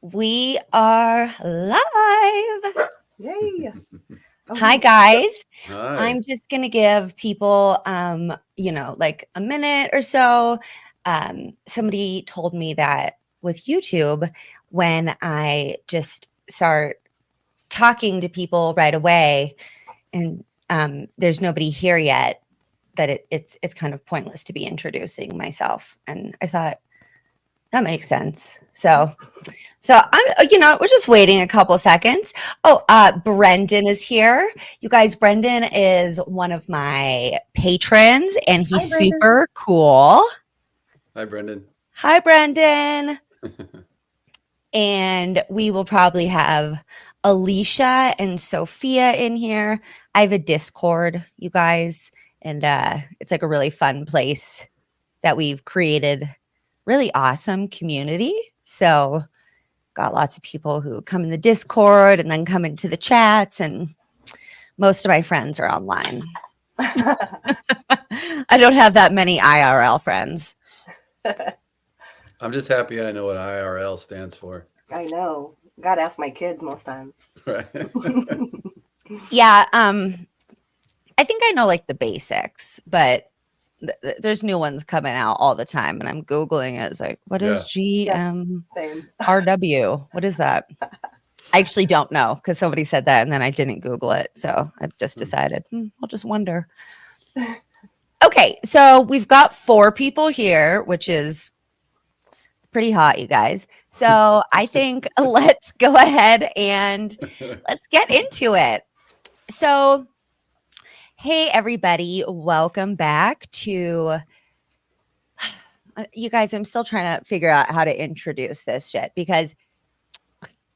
We are live. Yay. Hi, guys. Hi. I'm just going to give people, like a minute or so. Somebody told me that with YouTube, when I just start talking to people right away and there's nobody here yet, that it's kind of pointless to be introducing myself. And I thought, that makes sense. So we're just waiting a couple seconds. Oh, Brendan is here. You guys, Brendan is one of my patrons and he's Hi, Brendan. super cool. Hi, Brendan. Hi, Brendan. And we will probably have Alicia and Sophia in here. I have a Discord, you guys, and it's like a really fun place that we've created. Really awesome community. So got lots of people who come in the Discord and then come into the chats, and most of my friends are online. I don't have that many IRL friends. I'm just happy I know what IRL stands for. I know. Gotta ask my kids most times. Right. Yeah, I think I know like the basics, but there's new ones coming out all the time, and I'm Googling it. It's like, what is Same. GMRW? What is that? I actually don't know because somebody said that, and then I didn't Google it. So I've just decided, I'll just wonder. Okay, so we've got 4 people here, which is pretty hot, you guys. So I think let's go ahead and let's get into it. So, hey, everybody, welcome back to you guys. I'm still trying to figure out how to introduce this shit because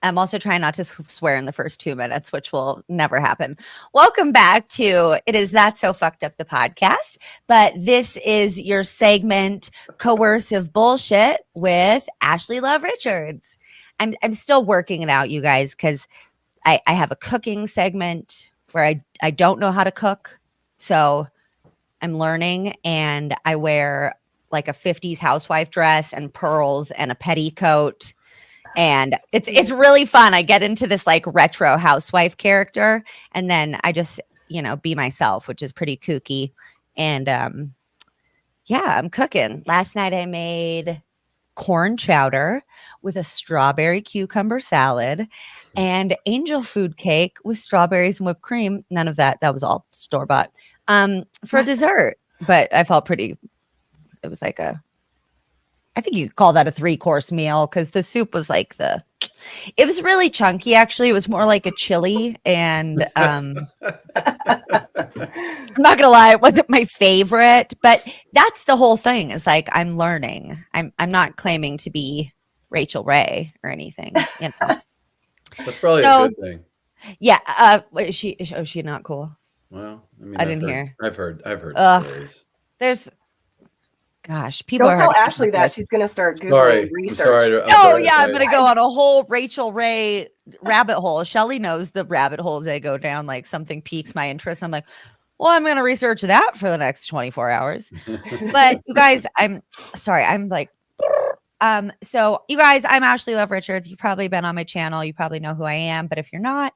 I'm also trying not to swear in the first 2 minutes, which will never happen. Welcome back to It Is That So Fucked Up, the podcast. But this is your segment, Coercive Bullshit with Ashley Love Richards. I'm still working it out, you guys, because I have a cooking segment where I don't know how to cook. So I'm learning, and I wear like a 50s housewife dress and pearls and a petticoat. And it's really fun. I get into this like retro housewife character, and then I just, be myself, which is pretty kooky. And I'm cooking. Last night I made corn chowder with a strawberry cucumber salad and angel food cake with strawberries and whipped cream. None of that. That was all store-bought for dessert. But I felt it was like I think you could call that a 3-course meal because the soup was like it was really chunky. Actually, it was more like a chili. And I'm not gonna lie, it wasn't my favorite, but that's the whole thing. Is like I'm learning. I'm not claiming to be Rachel Ray or anything. That's probably a good thing. Yeah. Is she not cool? Well, I mean, I didn't hear. I've heard stories. There's. Gosh, people don't tell Ashley that. She's gonna start Googling research. I'm gonna go on a whole Rachel Ray rabbit hole. Shelly knows the rabbit holes I go down. Like something piques my interest, I'm like, well, I'm gonna research that for the next 24 hours. But you guys, I'm sorry, I'm like, so you guys, I'm Ashley Love Richards. You've probably been on my channel. You probably know who I am, but if you're not,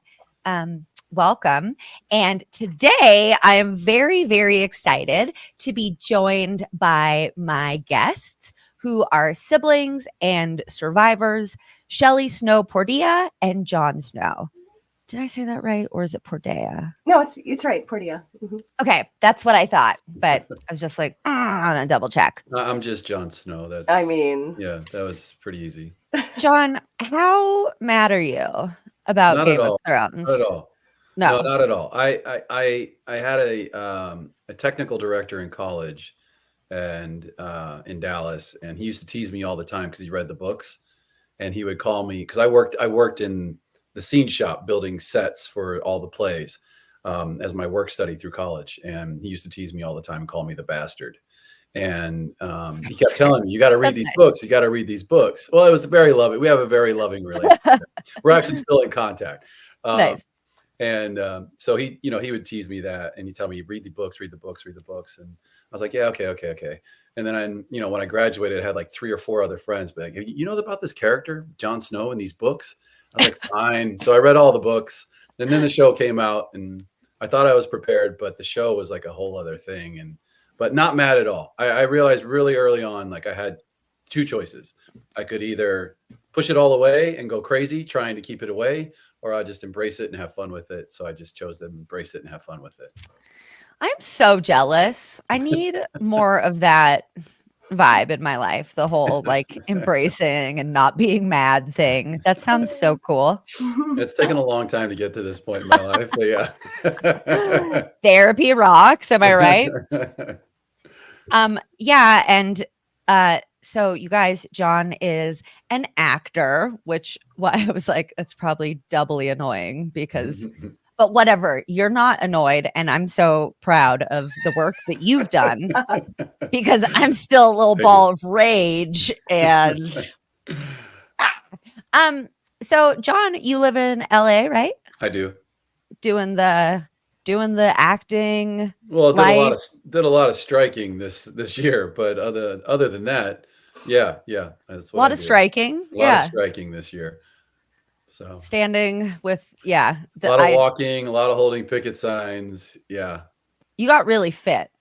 welcome. And today I am very, very excited to be joined by my guests who are siblings and survivors, Shelly Snow Pordea and John Snow. Did I say that right? Or is it Pordea? No, it's right. Pordea. Mm-hmm. Okay. That's what I thought. But I was just like, I'm going to double check. I'm just Jon Snow. Yeah, that was pretty easy. John, how mad are you about Game of Thrones? Not at all. No, not at all. I had a technical director in college and in Dallas, and he used to tease me all the time because he read the books, and he would call me because I worked in the scene shop building sets for all the plays as my work study through college, and he used to tease me all the time and call me the bastard. And he kept telling me, you got to read these books. You got to read these books. Well, it was very loving. We have a very loving relationship. We're actually still in contact. Nice. And so he would tease me that, and he'd tell me, read the books. And was like, yeah, okay. And then when I graduated, I had like 3 or 4 other friends, but like, you know about this character, Jon Snow, in these books? I was like, fine. So I read all the books, and then the show came out, and I thought I was prepared, but the show was like a whole other thing. But not mad at all. I realized really early on, like I had 2 choices. I could either push it all away and go crazy trying to keep it away, or I'll just embrace it and have fun with it. So I just chose to embrace it and have fun with it. I'm so jealous. I need more of that vibe in my life. The whole like embracing and not being mad thing. That sounds so cool. It's taken a long time to get to this point in my life, but yeah. Therapy rocks. Am I right? Yeah. And so you guys, John is an actor, which I was like, that's probably doubly annoying because but whatever, you're not annoyed. And I'm so proud of the work that you've done because I'm still a little ball of rage. And so John, you live in LA, right? I do. Doing the acting. Well, did a lot of striking this year, but other than that, yeah. That's what a lot of striking. A lot of striking this year. So standing with a lot of walking, a lot of holding picket signs. Yeah. You got really fit.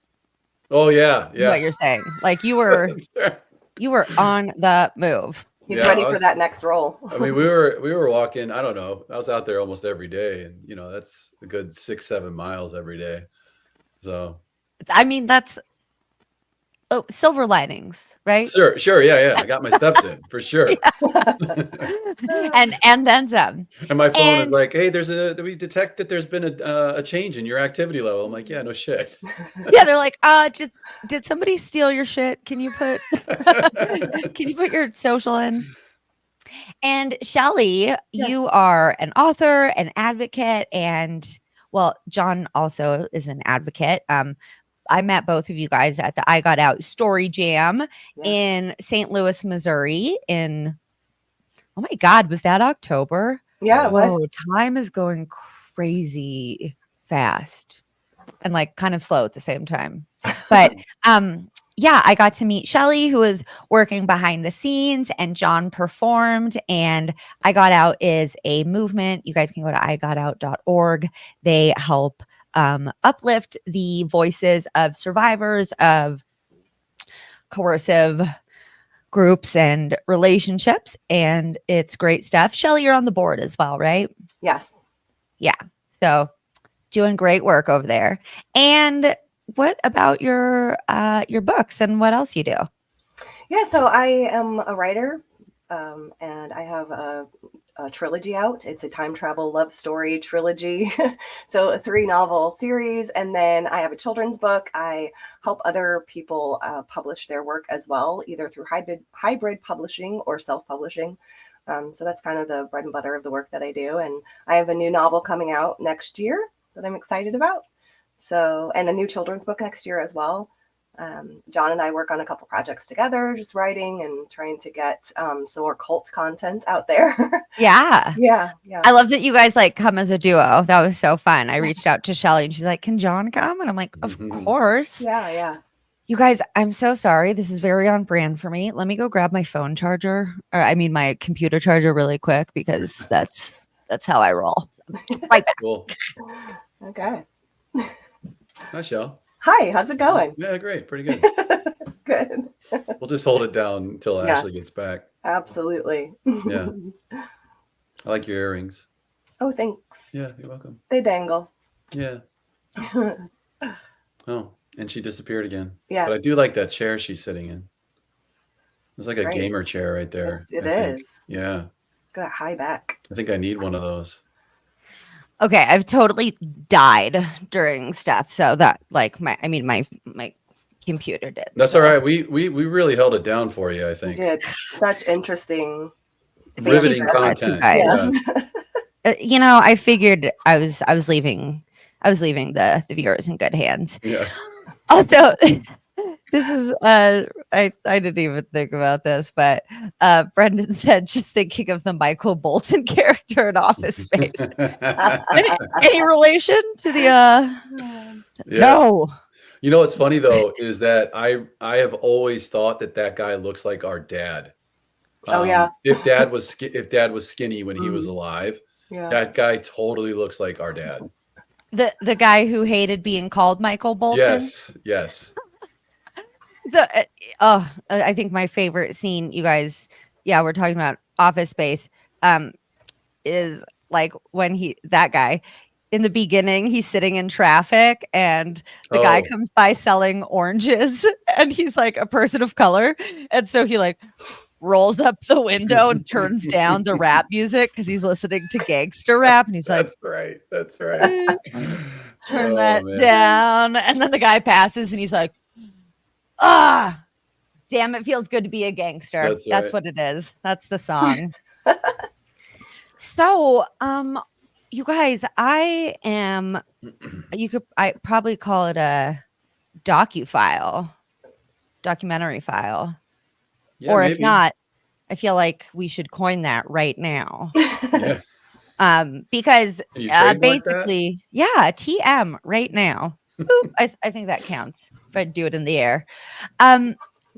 Oh yeah. What you're saying. Like you were on the move. He's ready for that next role. I mean, we were walking, I don't know. I was out there almost every day, and that's a good 6-7 miles every day. So I mean, that's silver linings, right? Sure. Yeah. I got my steps in for sure. and then some. And my phone is like, hey, we detect that there's been a change in your activity level. I'm like, yeah, no shit. Yeah, they're like, did somebody steal your shit? Can you put your social in? And Shelly, you are an author, an advocate, and John also is an advocate. I met both of you guys at the I Got Out Story Jam in St. Louis, Missouri oh my God, was that October? Yeah, it was. Oh, time is going crazy fast and like kind of slow at the same time. But I got to meet Shelly, who was working behind the scenes, and John performed. And I Got Out is a movement. You guys can go to igotout.org. They help uplift the voices of survivors of coercive groups and relationships, and it's great stuff. Shelly, you're on the board as well, right? Yes. Yeah. So doing great work over there. And what about your books and what else you do? Yeah, so I am a writer, and I have a trilogy out. It's a time travel love story trilogy. So a 3-novel series. And then I have a children's book. I help other people publish their work as well, either through hybrid publishing or self-publishing. So that's kind of the bread and butter of the work that I do. And I have a new novel coming out next year that I'm excited about. So, and a new children's book next year as well. John and I work on a couple projects together, just writing and trying to get some more cult content out there. Yeah. Yeah. I love that you guys like come as a duo. That was so fun. I reached out to Shelly and she's like, can John come? And I'm like, of course. Yeah. You guys, I'm so sorry. This is very on brand for me. Let me go grab my phone charger, my computer charger really quick, because that's how I roll. Right back. Cool. Okay. Hi, Shell. Hi, how's it going? Yeah, great. Pretty good. Good. We'll just hold it down until Ashley gets back. Absolutely. Yeah. I like your earrings. Oh, thanks. Yeah, you're welcome. They dangle. Yeah. Oh, and she disappeared again. Yeah. But I do like that chair she's sitting in. It's like a gamer chair right there. It is. Yeah. Got a high back. I think I need one of those. Okay, I've totally died during stuff, so that like my computer did. That's all right. We really held it down for you, I think. We did. Such interesting, riveting content. Guys. Yeah. I figured I was leaving the viewers in good hands. Yeah. Also, this is I didn't even think about this, but Brendan said, just thinking of the Michael Bolton character in Office Space. Any relation to the Yeah. No. You know what's funny though is that I have always thought that guy looks like our dad. Oh yeah. If dad was skinny when he was alive, Yeah. that guy totally looks like our dad. The guy who hated being called Michael Bolton. Yes. I think my favorite scene, you guys, we're talking about Office Space, is like when that guy in the beginning, he's sitting in traffic and the guy comes by selling oranges and he's like a person of color. And so he like rolls up the window and turns down the rap music because he's listening to gangster rap. And he's like, That's right. Turn that down. And then the guy passes and he's like, damn, it feels good to be a gangster. That's what it is. That's the song. So, you guys, I probably call it a documentary file. Yeah, or maybe. if not, I feel like we should coin that right now. Yeah. Because basically, that? TM right now. Boop, I think that counts if I do it in the air.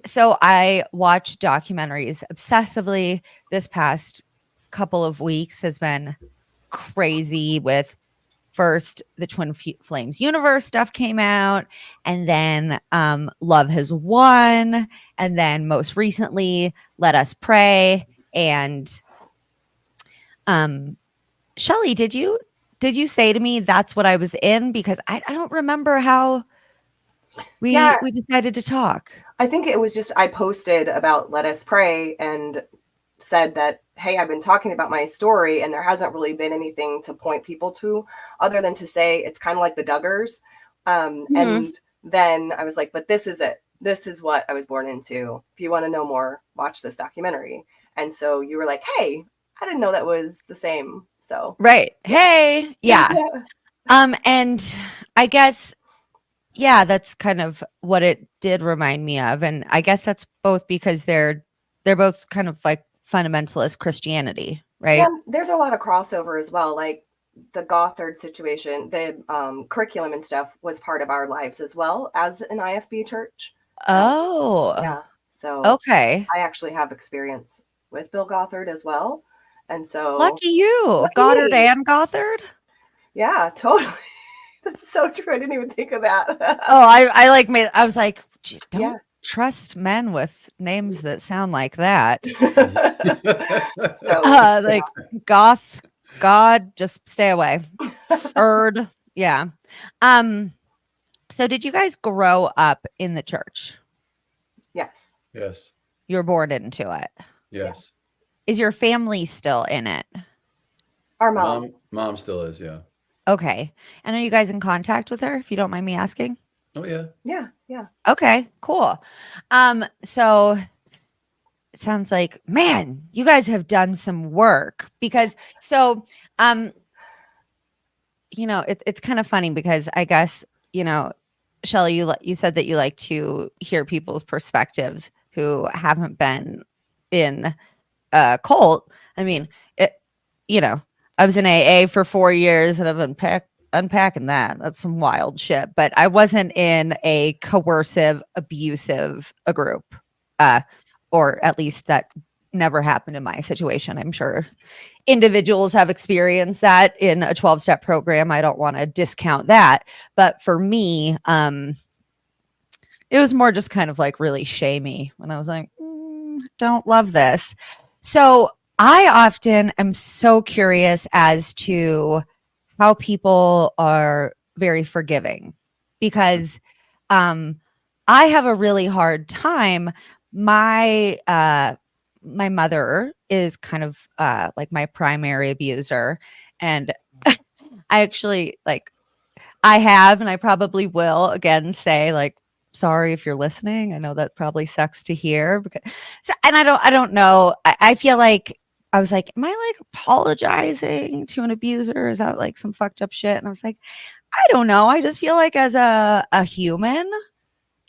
So I watch documentaries obsessively. This past couple of weeks has been crazy with first the Twin Flames universe stuff came out, and then Love Has Won, and then most recently Let Us Pray. And Shelly, did you say to me that's what I was in? Because I don't remember how we decided to talk. I think it was just I posted about Let Us Pray and said that, hey, I've been talking about my story and there hasn't really been anything to point people to other than to say it's kind of like the Duggars. And then I was like, but this is it. This is what I was born into. If you want to know more, watch this documentary. And so you were like, hey, I didn't know that was the same. So right. Hey. Yeah. And I guess, that's kind of what it did remind me of. And I guess that's both because they're both kind of like fundamentalist Christianity, right? Yeah, there's a lot of crossover as well. Like the Gothard situation, the curriculum and stuff was part of our lives as well as an IFB church. Yeah. So okay. I actually have experience with Bill Gothard as well. And so lucky you. Goddard and Gothard? Yeah, totally. That's so true. I didn't even think of that. I was like, don't trust men with names that sound like that. Goth, God, just stay away. Erd, yeah. So did you guys grow up in the church? Yes. Yes. You were born into it? Yes. Is your family still in it? Our mom. Mom still is, yeah. Okay. And are you guys in contact with her, if you don't mind me asking? Oh, yeah. Yeah. Okay, cool. So it sounds like, man, you guys have done some work because it's kind of funny because I guess, Shelly, you said that you like to hear people's perspectives who haven't been in a cult. I mean, I was in AA for 4 years and I've been unpacking that. That's some wild shit. But I wasn't in a coercive, abusive group, or at least that never happened in my situation. I'm sure individuals have experienced that in a 12-step program. I don't want to discount that. But for me, it was more just kind of like really shamey when I was like, don't love this. So I often am so curious as to how people are very forgiving because I have a really hard time. My mother is kind of like my primary abuser, and I actually I have, and I probably will again say sorry if you're listening. I know that probably sucks to hear and I don't know. I feel like I was like, am I apologizing to an abuser? Is that some fucked up shit? And I was like, I don't know. I just feel like as a human,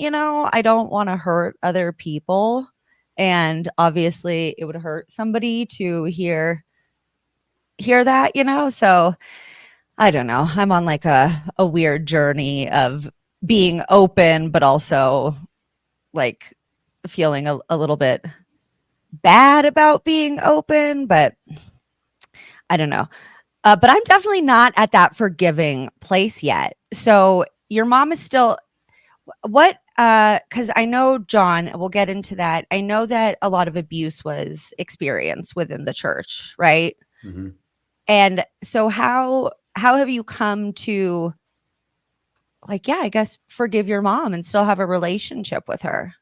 I don't want to hurt other people. And obviously it would hurt somebody to hear that, so I don't know. I'm on a weird journey of being open, but also like feeling a little bit bad about being open, but I don't know. But I'm definitely not at that forgiving place yet. So your mom is still what? Because I know, John, we'll get into that. I know that a lot of abuse was experienced within the church, right? Mm-hmm. And so how have you come to, like, yeah, I guess forgive your mom and still have a relationship with her?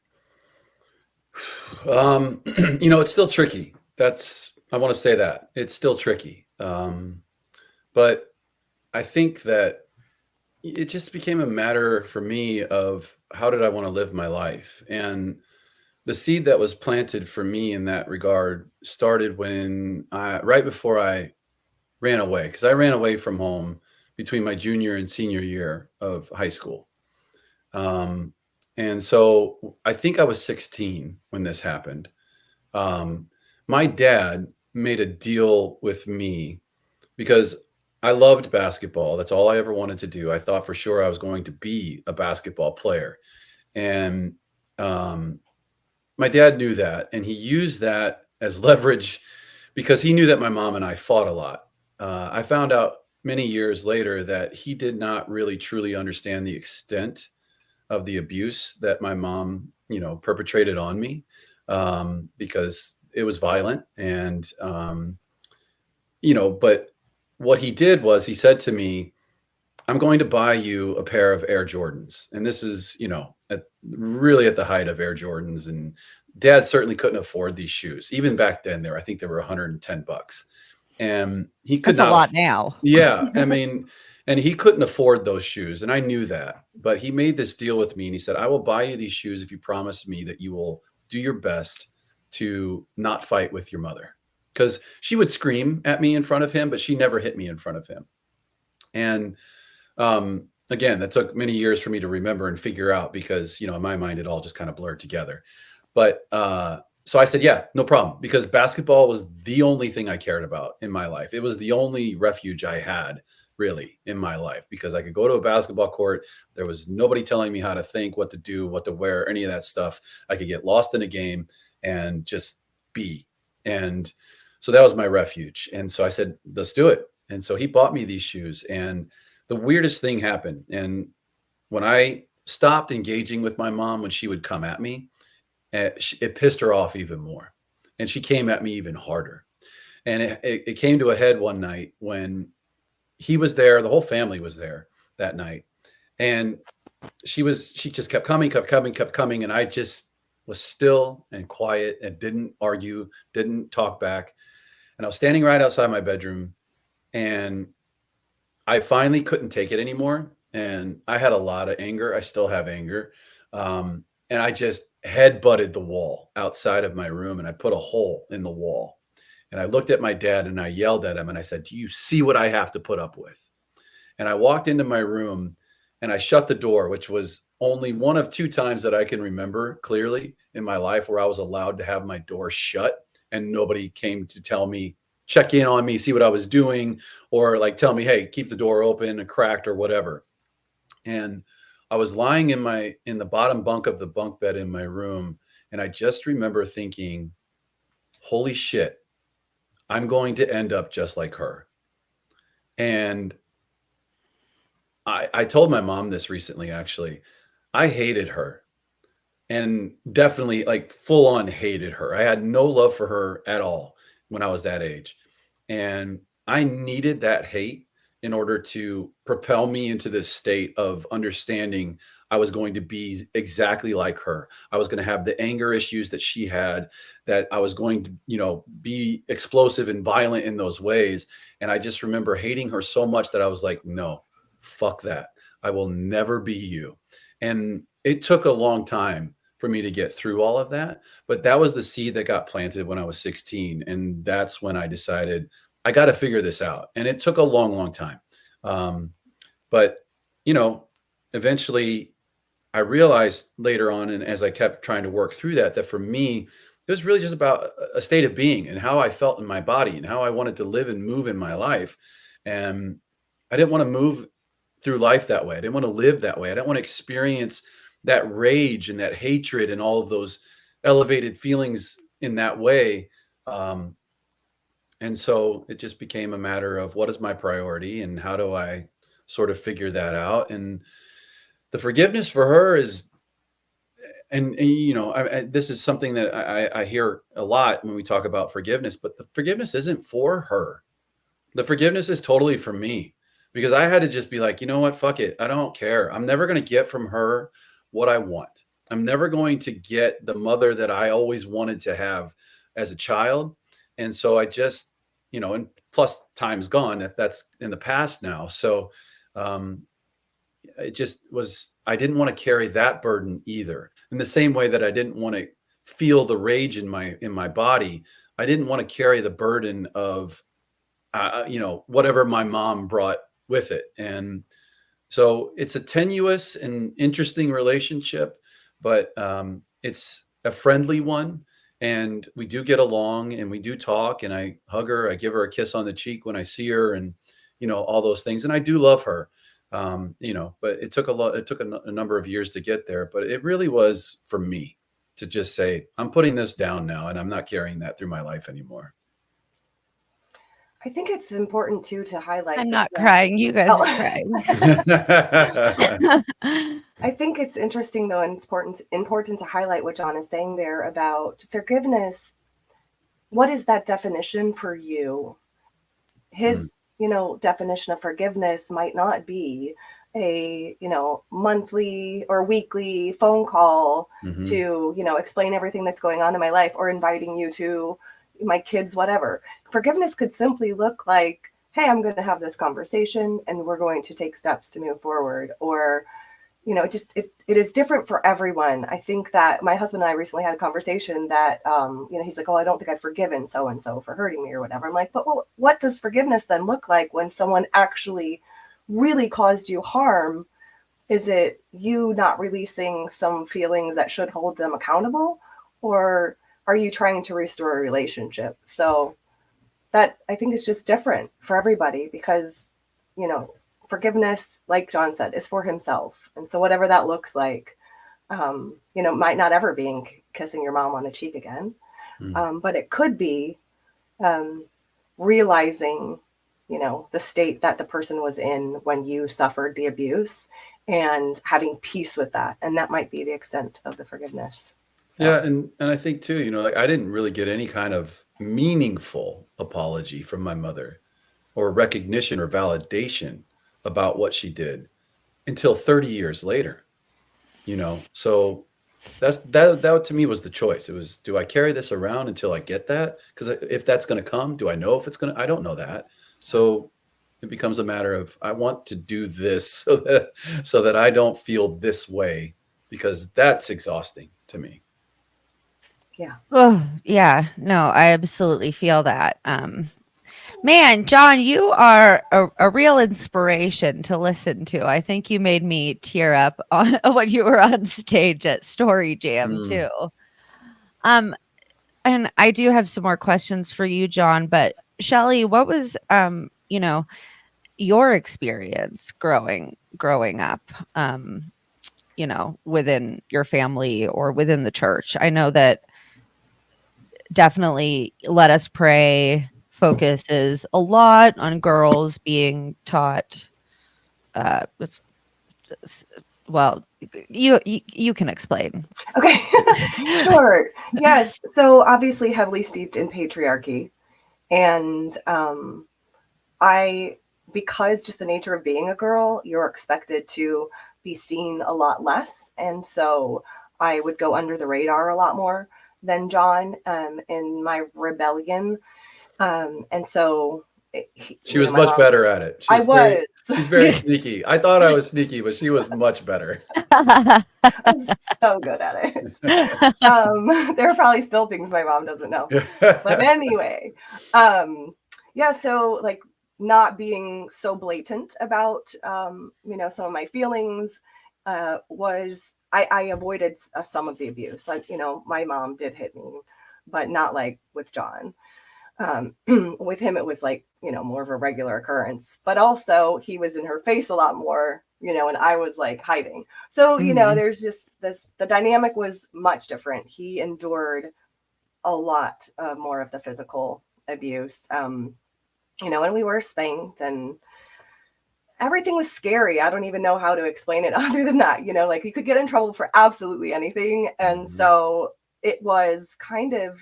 It's still tricky. I want to say that it's still tricky. But I think that it just became a matter for me of how did I want to live my life? And the seed that was planted for me in that regard started right before I ran away, because I ran away from home between my junior and senior year of high school. Um, and so I think I was 16 when this happened. Um, my dad made a deal with me because I loved basketball. That's all I ever wanted to do. I thought for sure I was going to be a basketball player. And um, my dad knew that, and he used that as leverage because he knew that my mom and I fought a lot. I found out many years later that he did not really truly understand the extent of the abuse that my mom, perpetrated on me, because it was violent. And, but what he did was he said to me, I'm going to buy you a pair of Air Jordans. And this is, really at the height of Air Jordans. And dad certainly couldn't afford these shoes. Even back then, I think they were $110. And he could That's a not. lot now. Yeah. I mean, and he couldn't afford those shoes. And I knew that. But he made this deal with me and he said, I will buy you these shoes if you promise me that you will do your best to not fight with your mother. Because she would scream at me in front of him, but she never hit me in front of him. And again, that took many years for me to remember and figure out because, in my mind, it all just kind of blurred together. But so I said, yeah, no problem, because basketball was the only thing I cared about in my life. It was the only refuge I had really in my life because I could go to a basketball court. There was nobody telling me how to think, what to do, what to wear, any of that stuff. I could get lost in a game and just be. And so that was my refuge. And so I said, let's do it. And so he bought me these shoes. And the weirdest thing happened. And when I stopped engaging with my mom, when she would come at me, it pissed her off even more. And she came at me even harder. And it came to a head one night when he was there. The whole family was there that night. And she just kept coming. And I just was still and quiet and didn't argue, didn't talk back. And I was standing right outside my bedroom, and I finally couldn't take it anymore. And I had a lot of anger. I still have anger. And I just head-butted the wall outside of my room, and I put a hole in the wall. And I looked at my dad and I yelled at him and I said, do you see what I have to put up with? And I walked into my room and I shut the door, which was only one of two times that I can remember clearly in my life where I was allowed to have my door shut and nobody came to tell me, check in on me, see what I was doing, or like tell me, hey, keep the door open and cracked or whatever. And I was lying in the bottom bunk of the bunk bed in my room. And I just remember thinking, holy shit, I'm going to end up just like her. And I told my mom this recently, actually. I hated her, and definitely like full on hated her. I had no love for her at all when I was that age. And I needed that hate in order to propel me into this state of understanding I was going to be exactly like her. I was going to have the anger issues that she had, that I was going to, be explosive and violent in those ways. And I just remember hating her so much that I was like, no, fuck that. I will never be you. And it took a long time for me to get through all of that. But that was the seed that got planted when I was 16. And that's when I decided I got to figure this out. And it took a long, long time. But, eventually I realized later on, and as I kept trying to work through that for me, it was really just about a state of being and how I felt in my body and how I wanted to live and move in my life. And I didn't want to move through life that way. I didn't want to live that way. I didn't want to experience that rage and that hatred and all of those elevated feelings in that way. And so it just became a matter of what is my priority and how do I sort of figure that out. And the forgiveness for her is, and you know, this is something that I hear a lot when we talk about forgiveness, but the forgiveness isn't for her. The forgiveness is totally for me, because I had to just be like, you know what, fuck it. I don't care. I'm never going to get from her what I want. I'm never going to get the mother that I always wanted to have as a child. And so I just, you know, and plus time's gone, that's in the past now. So it just was, I didn't want to carry that burden either. In the same way that I didn't want to feel the rage in my body, I didn't want to carry the burden of, you know, whatever my mom brought with it. And so it's a tenuous and interesting relationship, but it's a friendly one. And we do get along and we do talk, and I hug her, I give her a kiss on the cheek when I see her, and, you know, all those things. And I do love her, you know, but it took a number of years to get there, but it really was for me to just say, I'm putting this down now and I'm not carrying that through my life anymore. I think it's important too to highlight. I'm not crying. You guys are crying. I think it's interesting though, and it's important to highlight what John is saying there about forgiveness. What is that definition for you? His, you know, definition of forgiveness might not be a, you know, monthly or weekly phone call to, you know, explain everything that's going on in my life, or inviting you to my kids, whatever. Forgiveness could simply look like, hey, I'm going to have this conversation and we're going to take steps to move forward. Or, you know, it is different for everyone. I think that my husband and I recently had a conversation that, you know, he's like, oh, I don't think I've forgiven so-and-so for hurting me or whatever. I'm like, but what does forgiveness then look like when someone actually really caused you harm? Is it you not releasing some feelings that should hold them accountable? Or are you trying to restore a relationship? So that, I think, is just different for everybody, because, you know, forgiveness, like John said, is for himself. And so whatever that looks like, you know, might not ever be kissing your mom on the cheek again. But it could be realizing, you know, the state that the person was in when you suffered the abuse and having peace with that. And that might be the extent of the forgiveness. So. Yeah. And I think too, you know, like I didn't really get any kind of meaningful apology from my mother, or recognition or validation about what she did, until 30 years later, you know? So that to me was the choice. It was, do I carry this around until I get that? Because if that's going to come, do I know if it's going to, I don't know that. So it becomes a matter of, I want to do this so that I don't feel this way, because that's exhausting to me. Yeah. Oh, yeah. No, I absolutely feel that. Man, John, you are a real inspiration to listen to. I think you made me tear up when you were on stage at Story Jam too. And I do have some more questions for you, John, but Shelly, what was, you know, your experience growing up, you know, within your family or within the church? I know that definitely Let Us Pray focuses a lot on girls being taught. Well, you can explain. Okay, sure. Yes. So obviously heavily steeped in patriarchy, and because just the nature of being a girl, you're expected to be seen a lot less, and so I would go under the radar a lot more than John in my rebellion. And so she was much better at it. She's very sneaky. I thought I was sneaky, but she was much better. I'm so good at it. There are probably still things my mom doesn't know. But anyway, yeah, so like not being so blatant about, you know, some of my feelings was, I avoided some of the abuse. Like, you know, my mom did hit me, but not like with John. With him, it was like, more of a regular occurrence, but also he was in her face a lot more, and I was like hiding. So, there's just the dynamic was much different. He endured a lot more of the physical abuse, and we were spanked and everything was scary. I don't even know how to explain it other than that, like you could get in trouble for absolutely anything. And so it was kind of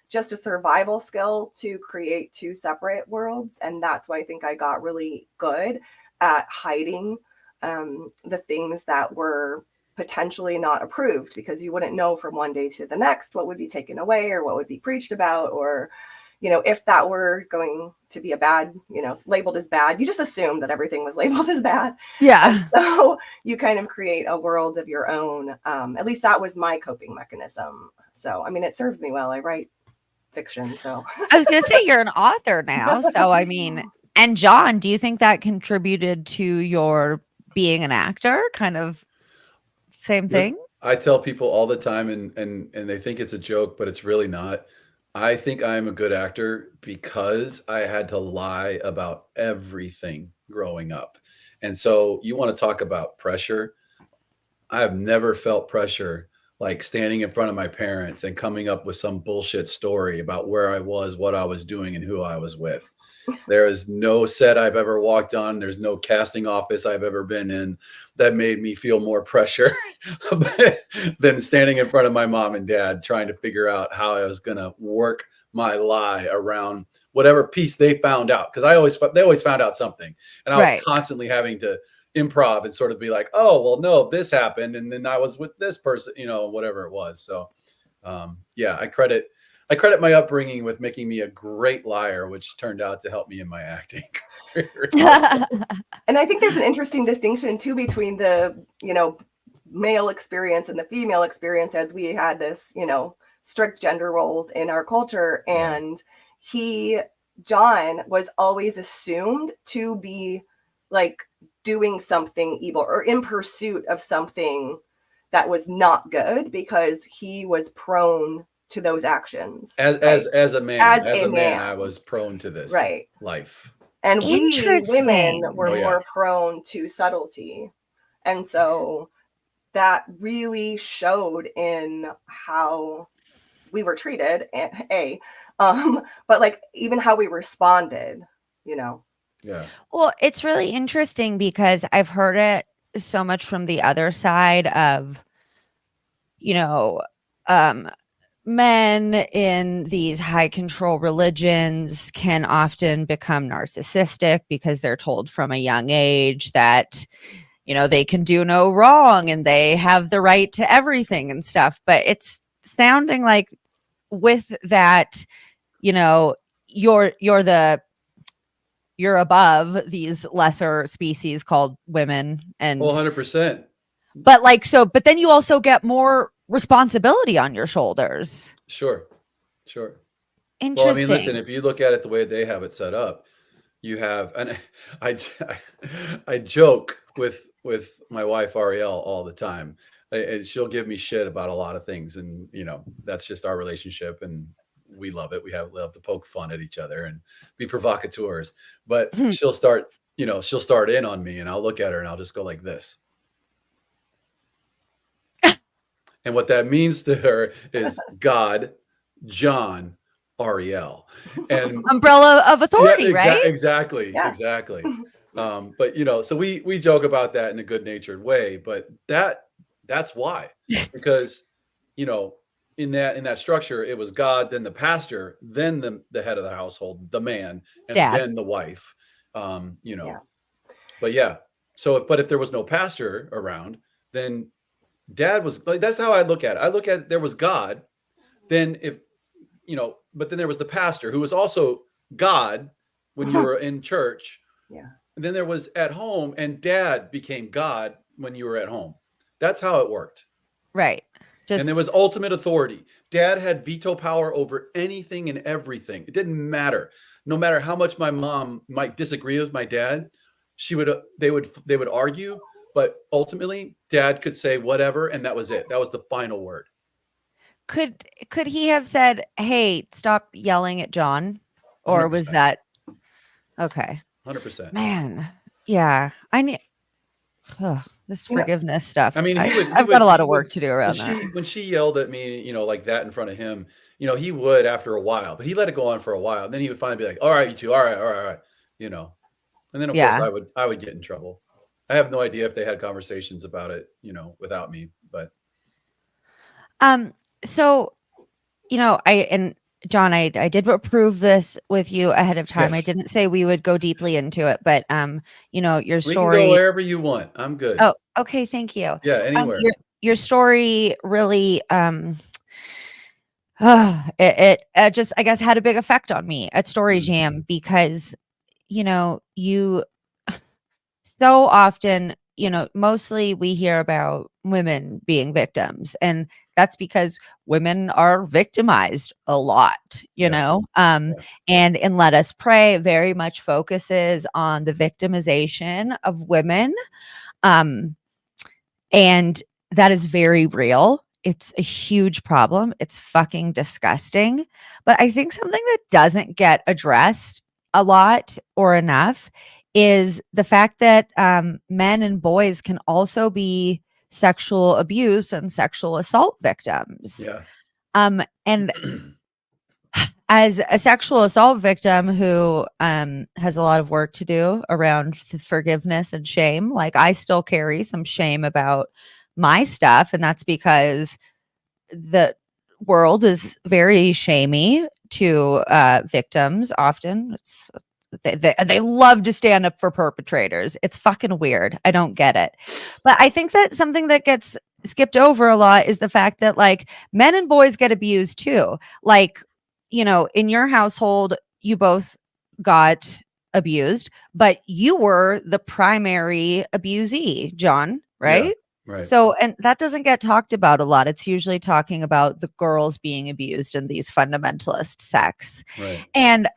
just a survival skill to create two separate worlds. And that's why I think I got really good at hiding the things that were potentially not approved, because you wouldn't know from one day to the next what would be taken away or what would be preached about, or if that were going to be a bad, labeled as bad, you just assume that everything was labeled as bad. Yeah. And so you kind of create a world of your own. At least that was my coping mechanism. So, I mean, it serves me well. I write fiction. So I was going to say you're an author now. So, I mean, and John, do you think that contributed to your being an actor? Kind of same thing? I tell people all the time, and they think it's a joke, but it's really not. I think I'm a good actor because I had to lie about everything growing up. And so you want to talk about pressure. I have never felt pressure like standing in front of my parents and coming up with some bullshit story about where I was, what I was doing, and who I was with. There is no set I've ever walked on. There's no casting office I've ever been in that made me feel more pressure than standing in front of my mom and dad trying to figure out how I was going to work my lie around whatever piece they found out. Because they always found out something. And I was constantly having to improv and sort of be like, oh, well, no, this happened. And then I was with this person, whatever it was. So yeah, I credit my upbringing with making me a great liar, which turned out to help me in my acting career. And I think there's an interesting distinction too between the, male experience and the female experience, as we had this, strict gender roles in our culture. And John was always assumed to be like doing something evil or in pursuit of something that was not good, because he was prone to those actions. As a man, I was prone to this life. And we women were more prone to subtlety. And so that really showed in how we were treated, but like even how we responded, Yeah. Well, it's really interesting because I've heard it so much from the other side of, men in these high control religions can often become narcissistic because they're told from a young age that, they can do no wrong and they have the right to everything and stuff. But it's sounding like with that, you're above these lesser species called women. And 100%. But then you also get more responsibility on your shoulders. Sure. Interesting. Well, I mean, listen, if you look at it the way they have it set up, you have, and I joke with my wife Ariel all the time, and she'll give me shit about a lot of things, and that's just our relationship, and we love it. We love to poke fun at each other and be provocateurs, but she'll start in on me, and I'll look at her and I'll just go like this. And what that means to her is God, John, Ariel, and umbrella of authority, right? Exactly. But so we joke about that in a good-natured way, but that's why, because in that structure, it was God, then the pastor, then the head of the household, the man, and then the wife. But yeah. So if there was no pastor around, then Dad was like, that's how I look at it. I look at it, there was God, then but then there was the pastor who was also God when you were in church. Yeah. And then there was at home, and Dad became God when you were at home. That's how it worked. Right. And there was ultimate authority. Dad had veto power over anything and everything. It didn't matter. No matter how much my mom might disagree with my dad, they would argue, but ultimately Dad could say whatever, and that was it. That was the final word. Could he have said, "Hey, stop yelling at John"? or was 100%. that okay? 100%. Man, yeah, I need this You know, forgiveness stuff. I mean, I've got a lot of work to do when around that. she yelled at me, like that in front of him, he would after a while, but he let it go on for a while. And then he would finally be like, all right, you two, all right, all right, all right, and then of course Yeah. I would get in trouble. I have no idea if they had conversations about it, without me, but So, and John, I did approve this with you ahead of time. I yes, didn't say we would go deeply into it, but your we can go story. wherever you want. I'm good. Oh, okay, thank you. Yeah, anywhere. Your story really it just, I guess, had a big effect on me at Story Mhm. Jam because you so often, mostly we hear about women being victims, and that's because women are victimized a lot, Yeah, yeah, and in Let Us Pray very much focuses on the victimization of women. Um, and that is very real. It's a huge problem. It's fucking disgusting. But I think something that doesn't get addressed a lot or enough is the fact that men and boys can also be sexual abuse and sexual assault victims. yeah. And as a sexual assault victim who has a lot of work to do around forgiveness and shame, like I still carry some shame about my stuff, and that's because the world is very shamey to victims. Often, they love to stand up for perpetrators. It's fucking weird. I don't get it, but I think that something that gets skipped over a lot is the fact that like men and boys get abused too. Like, in your household, you both got abused, but you were the primary abusee, John, Yeah, right? right, So, and that doesn't get talked about a lot. It's usually talking about the girls being abused in these fundamentalist sects. right. And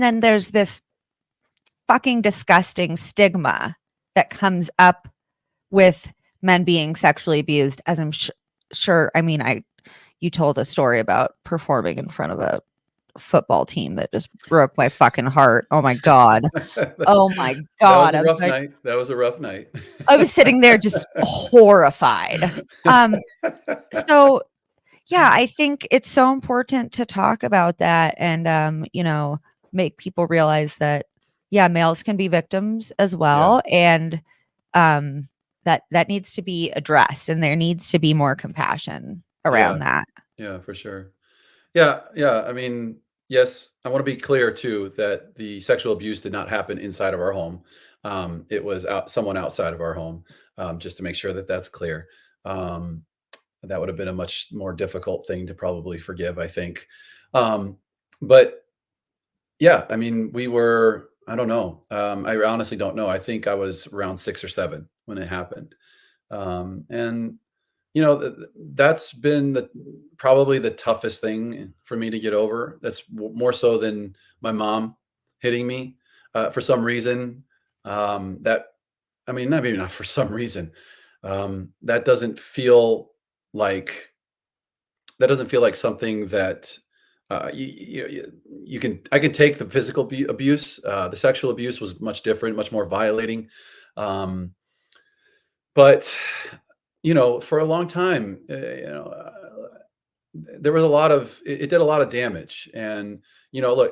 then there's this fucking disgusting stigma that comes up with men being sexually abused, as I'm sure. I mean, you told a story about performing in front of a football team that just broke my fucking heart. Oh my god. Oh my That was god. a I was rough like, night. That was a rough night. I was sitting there just horrified. So yeah, I think it's so important to talk about that and make people realize that yeah, males can be victims as Yeah, well, and that needs to be addressed, and there needs to be more compassion yeah, around that. yeah, for sure. Yeah, yeah. I mean, yes, I want to be clear too that the sexual abuse did not happen inside of our home. It was someone outside of our home. Just to make sure that that's clear. Um, that would have been a much more difficult thing to probably forgive, I think. But yeah, I mean, we were. I don't know. I honestly don't know. I think I was around 6 or 7 when it happened, and that's been probably the toughest thing for me to get over. That's more so than my mom hitting me for some reason. That I mean, not maybe not for some reason. That doesn't feel like something that you can. I can take the physical abuse. The sexual abuse was much different, much more violating. Um, but for a long time, there was a lot of it did a lot of damage. And look,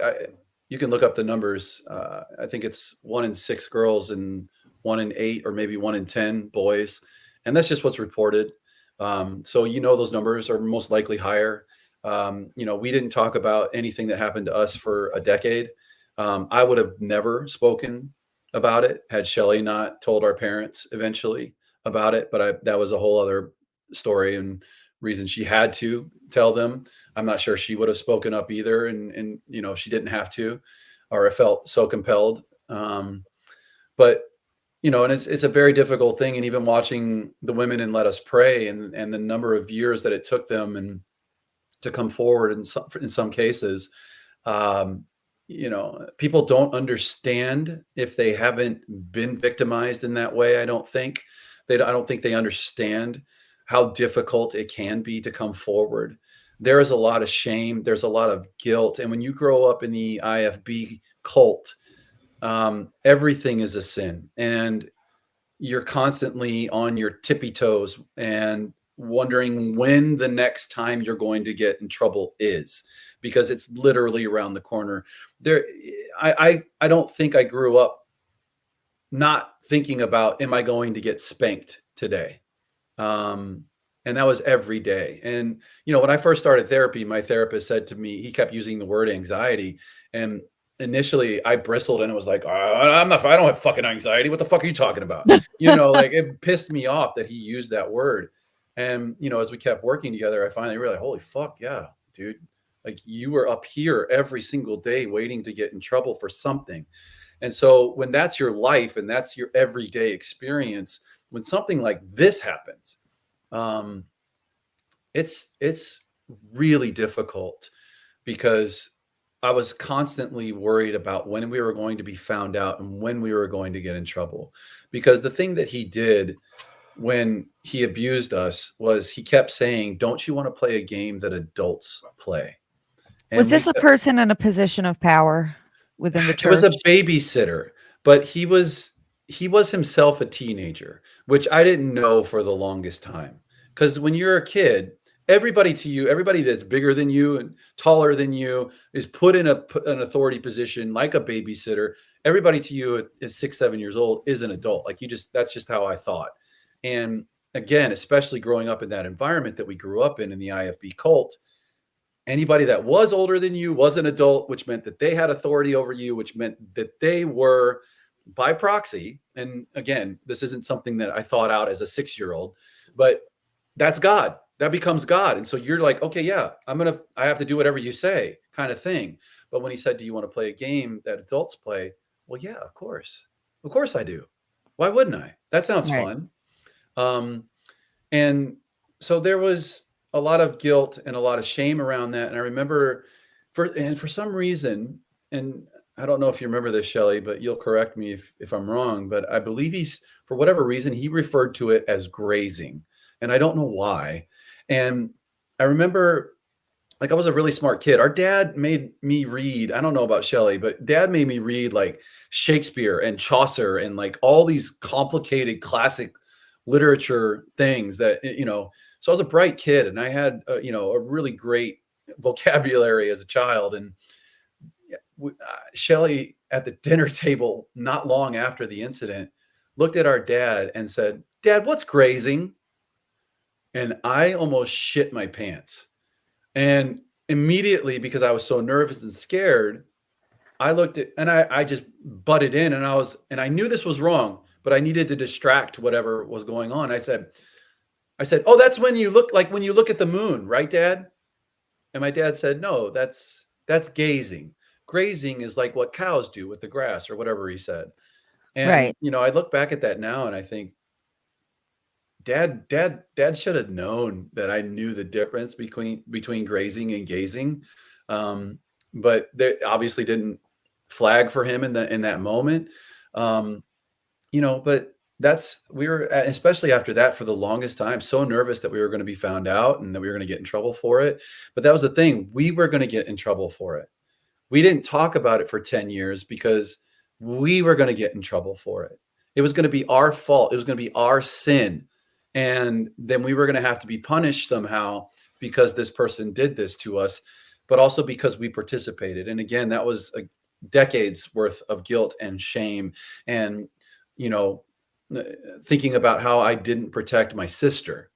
you can look up the numbers. I think it's 1 in 6 girls and 1 in 8, or maybe 1 in 10 boys, and that's just what's reported. So those numbers are most likely higher. We didn't talk about anything that happened to us for a decade. I would have never spoken about it had Shelly not told our parents eventually about it, but that was a whole other story and reason she had to tell them. I'm not sure she would have spoken up either, and if she didn't have to, or felt so compelled. But and it's a very difficult thing. And even watching the women in Let Us Pray, and the number of years that it took them and to come forward in some cases, people don't understand if they haven't been victimized in that way. I don't think they understand how difficult it can be to come forward. there is a lot of shame. There's a lot of guilt. And when you grow up in the IFB cult, everything is a sin. And you're constantly on your tippy toes and wondering when the next time you're going to get in trouble is, because it's literally around the corner. I don't think I grew up not thinking about, am I going to get spanked today? And that was every day. And, when I first started therapy, my therapist said to me, he kept using the word anxiety. And initially I bristled and it was like, I don't have fucking anxiety. What the fuck are you talking about? Like it pissed me off that he used that word. And, as we kept working together, I finally realized, holy fuck. Yeah, dude. Like you were up here every single day waiting to get in trouble for something. And so when that's your life and that's your everyday experience, when something like this happens, it's really difficult, because I was constantly worried about when we were going to be found out and when we were going to get in trouble. Because the thing that he did when he abused us was he kept saying, don't you want to play a game that adults play? And was this a person in a position of power within the church? It was a babysitter, but he was himself a teenager, which I didn't know for the longest time. Because when you're a kid, everybody that's bigger than you and taller than you is put in an authority position like a babysitter. Everybody to you at 6, 7 years old is an adult. Like that's just how I thought. And again, especially growing up in that environment that we grew up in the IFB cult, anybody that was older than you was an adult, which meant that they had authority over you, which meant that they were by proxy. And again, this isn't something that I thought out as a 6-year-old, but that's God. That becomes God. And so you're like, okay, yeah, I have to do whatever you say, kind of thing. But when he said, do you want to play a game that adults play? Well, yeah, of course. Of course I do. Why wouldn't I? That sounds fun. And so there was a lot of guilt and a lot of shame around that. And I remember for some reason, and I don't know if you remember this, Shelly, but you'll correct me if I'm wrong, but I believe for whatever reason, he referred to it as grazing. And I don't know why. And I remember, like, I was a really smart kid. Our dad made me read, I don't know about Shelly, but dad made me read like Shakespeare and Chaucer and like all these complicated classic literature things that, so I was a bright kid and I had, a really great vocabulary as a child. And Shelly at the dinner table, not long after the incident, looked at our dad and said, "Dad, what's grazing?" And I almost shit my pants. And immediately, because I was so nervous and scared, I looked at, and I just butted in, and I knew this was wrong, but I needed to distract whatever was going on. I said, "Oh, that's when you look at the moon, right, Dad?" And my dad said, "No, that's gazing. Grazing is like what cows do with the grass," or whatever he said. And, right. I look back at that now and I think, Dad should have known that I knew the difference between grazing and gazing. But they obviously didn't flag for him in that moment. But we were, especially after that, for the longest time, so nervous that we were going to be found out and that we were going to get in trouble for it. But that was the thing. We were going to get in trouble for it. We didn't talk about it for 10 years because we were going to get in trouble for it. It was going to be our fault. It was going to be our sin. And then we were going to have to be punished somehow because this person did this to us, but also because we participated. And again, that was a decades worth of guilt and shame. And, thinking about how I didn't protect my sister,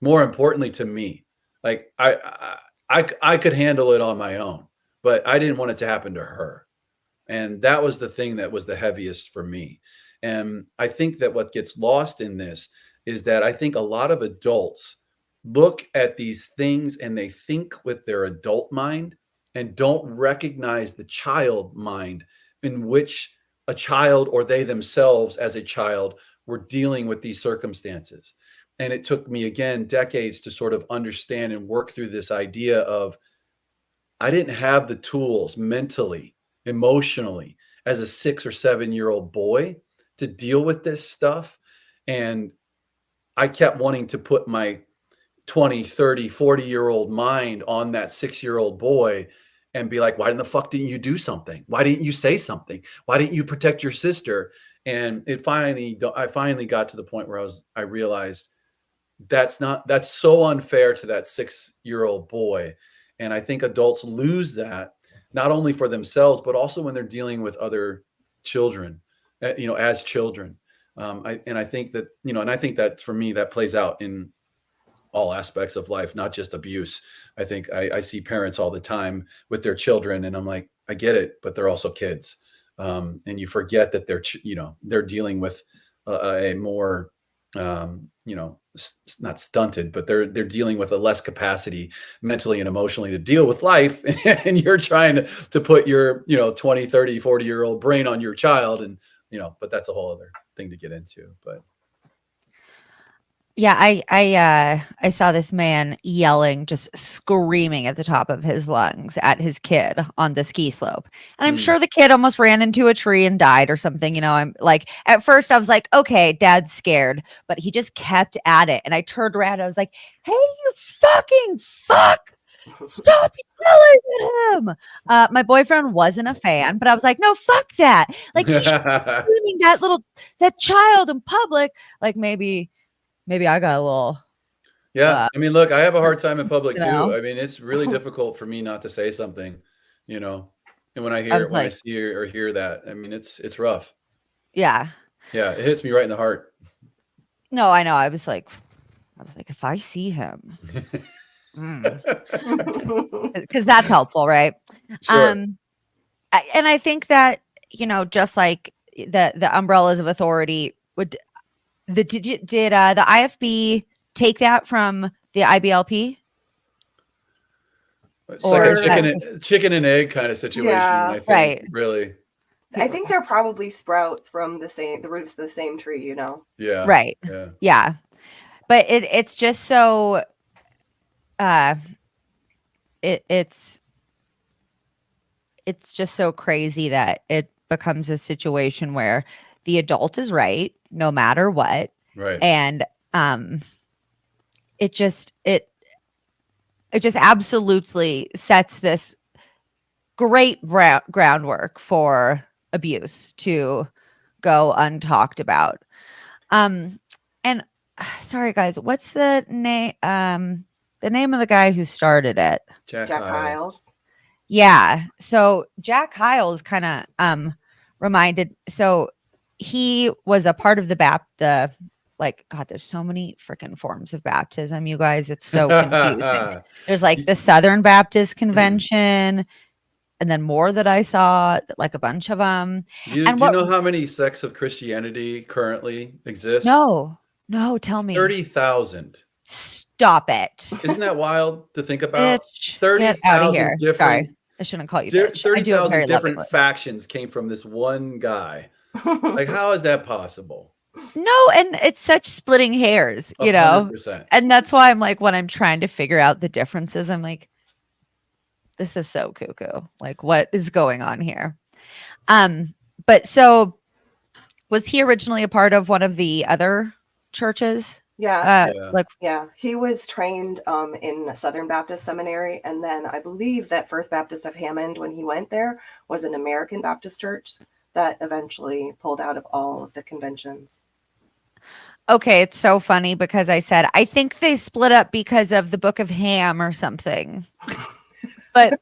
more importantly to me, like I could handle it on my own, but I didn't want it to happen to her. And that was the thing that was the heaviest for me. And I think that what gets lost in this is that I think a lot of adults look at these things and they think with their adult mind and don't recognize the child mind in which a child or they themselves as a child were dealing with these circumstances. And it took me, again, decades to sort of understand and work through this idea of I didn't have the tools mentally, emotionally, as a 6 or 7-year-old boy to deal with this stuff. And I kept wanting to put my 20, 30, 40-year-old mind on that 6-year-old boy and be like, why in the fuck didn't you do something? Why didn't you say something? Why didn't you protect your sister? And I finally got to the point where I realized that's so unfair to that 6-year-old boy. And I think adults lose that, not only for themselves, but also when they're dealing with other children, as children. I think that for me, that plays out in all aspects of life, not just abuse. I think I see parents all the time with their children, and I'm like, I get it, but they're also kids. And you forget that they're dealing with a more, not stunted, but they're dealing with a less capacity mentally and emotionally to deal with life. And you're trying to put your, 20, 30, 40-year-old brain on your child. And, but that's a whole other thing to get into. But yeah, I saw this man yelling, just screaming at the top of his lungs at his kid on the ski slope. And I'm sure the kid almost ran into a tree and died or something. I'm like, at first I was like, okay, dad's scared, but he just kept at it. And I turned around, I was like, hey, you fucking fuck, stop yelling at him. My boyfriend wasn't a fan, but I was like, no, fuck that. Like, he's screaming that child in public. Like, maybe I got a little. Yeah. I mean, look, I have a hard time in public too. know? I mean, it's really difficult for me not to say something, and when I see or hear that, I mean, it's rough. Yeah. Yeah. It hits me right in the heart. No, I know. I was like, if I see him, because that's helpful, right? Sure. And I think that, just like the umbrellas of authority did the IFB take that from the IBLP? It's like a chicken and egg kind of situation. Yeah. I think, right. Really. I think they're probably sprouts from the roots of the same tree, Yeah. Right. Yeah. But it's just so it's just so crazy that it becomes a situation where the adult is right no matter what. Right. And it just absolutely sets this great groundwork for abuse to go untalked about. And sorry guys, what's the name of the guy who started it? Jack Hyles. Yeah. So Jack Hyles kind of reminded, so he was a part of the God, there's so many freaking forms of baptism, you guys. It's so confusing. There's like the Southern Baptist Convention, and then more that I saw, like a bunch of them. Do you know how many sects of Christianity currently exist? No, tell me. 30,000. Stop it. Isn't that wild to think about? Bitch, 30,000 different. Sorry, I shouldn't call you bitch. 30,000 different factions came from this one guy. Like, how is that possible? No, and it's such splitting hairs, 100%. And that's why I'm like, when I'm trying to figure out the differences, I'm like, this is so cuckoo. Like, what is going on here? But so was he originally a part of one of the other churches? Yeah. He was trained in a Southern Baptist seminary, and then I believe that First Baptist of Hammond, when he went there, was an American Baptist church that eventually pulled out of all of the conventions. Okay, it's so funny because I said, I think they split up because of the Book of Ham or something. But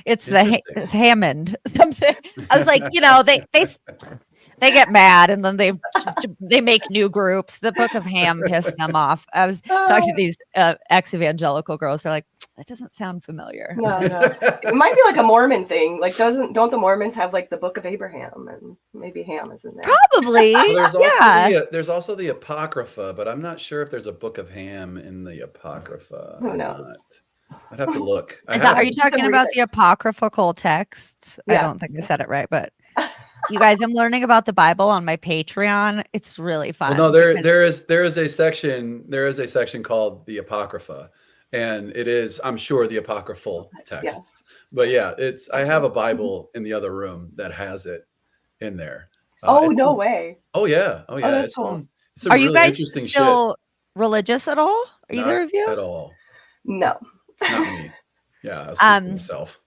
it's it's Hammond something. I was like, they get mad and then they make new groups. The Book of Ham pissed them off. I was talking to these ex-evangelical girls. They're like, that doesn't sound familiar. No. It might be like a Mormon thing. Like, don't the Mormons have like the Book of Abraham, and maybe Ham is in there? Probably. Well, there's also the Apocrypha, but I'm not sure if there's a Book of Ham in the Apocrypha. Who knows? I'd have to look. Are you talking about the apocryphal texts? Yeah. I don't think I said it right, but you guys, I'm learning about the Bible on my Patreon. It's really fun. Well, no, there is a section called the Apocrypha, and it is, I'm sure, the apocryphal texts. Yes. But yeah, I have a Bible in the other room that has it in there. No way. Oh yeah. That's cool. Are you guys still religious at all? either Not of you? at all. No. Not me. Yeah, I was speaking for myself.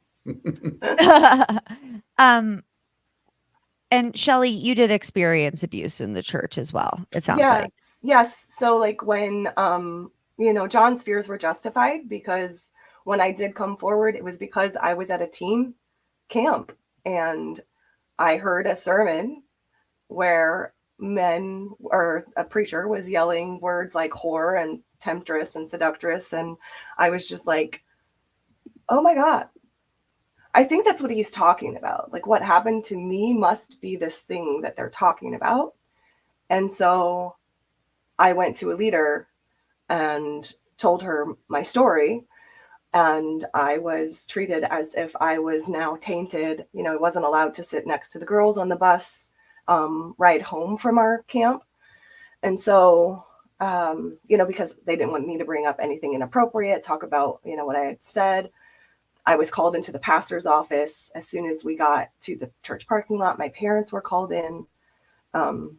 And Shelly, you did experience abuse in the church as well, it sounds Yes. like. Yes. So like when John's fears were justified, because when I did come forward, it was because I was at a teen camp and I heard a sermon where men or a preacher was yelling words like whore and temptress and seductress. And I was just like, oh my God, I think that's what he's talking about. Like what happened to me must be this thing that they're talking about. And so I went to a leader and told her my story. And I was treated as if I was now tainted. I wasn't allowed to sit next to the girls on the bus ride home from our camp. And so, because they didn't want me to bring up anything inappropriate, talk about, what I had said. I was called into the pastor's office as soon as we got to the church parking lot. My parents were called in. From